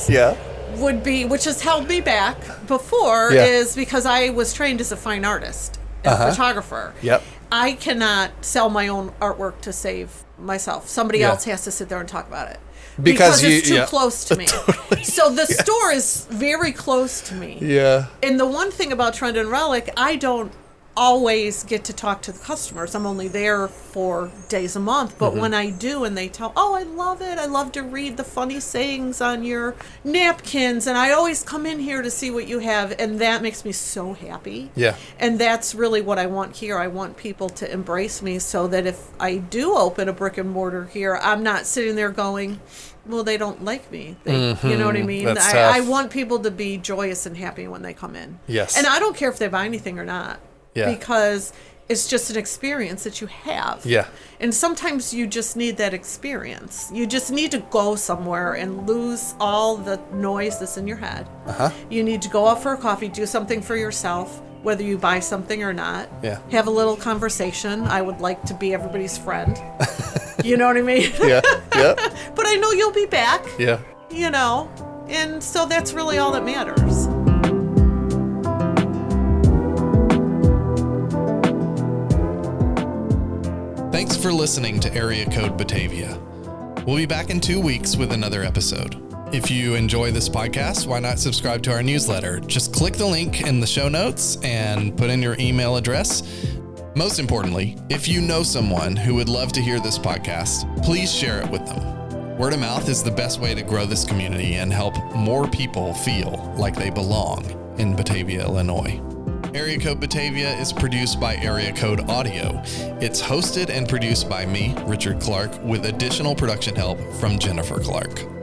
would be, which has held me back before, is because I was trained as a fine artist. A photographer. Yep. I cannot sell my own artwork to save myself. Somebody else has to sit there and talk about it. Because it's too close to me. Totally. So the store is very close to me. Yeah. And the one thing about Trend and Relic, I don't always get to talk to the customers. I'm only there 4 days a month, but when I do and they tell, oh, I love it. I love to read the funny sayings on your napkins, and I always come in here to see what you have, and that makes me so happy. Yeah. And that's really what I want here. I want people to embrace me so that if I do open a brick and mortar here, I'm not sitting there going, well, they don't like me. You know what I mean? That's I tough. want people to be joyous and happy when they come in. Yes. And I don't care if they buy anything or not. Yeah. Because it's just an experience that you have. Yeah. And sometimes you just need that experience. You just need to go somewhere and lose all the noise that's in your head. You need to go out for a coffee, do something for yourself, whether you buy something or not. Yeah. Have a little conversation. I would like to be everybody's friend. You know what I mean? Yeah. Yeah. But I know you'll be back. Yeah. You know? And so that's really all that matters. Thanks for listening to Area Code Batavia. We'll be back in 2 weeks with another episode. If you enjoy this podcast, why not subscribe to our newsletter? Just click the link in the show notes and put in your email address. Most importantly, if you know someone who would love to hear this podcast, please share it with them. Word of mouth is the best way to grow this community and help more people feel like they belong in Batavia, Illinois. Area Code Batavia is produced by Area Code Audio. It's hosted and produced by me, Richard Clark, with additional production help from Jennifer Clark.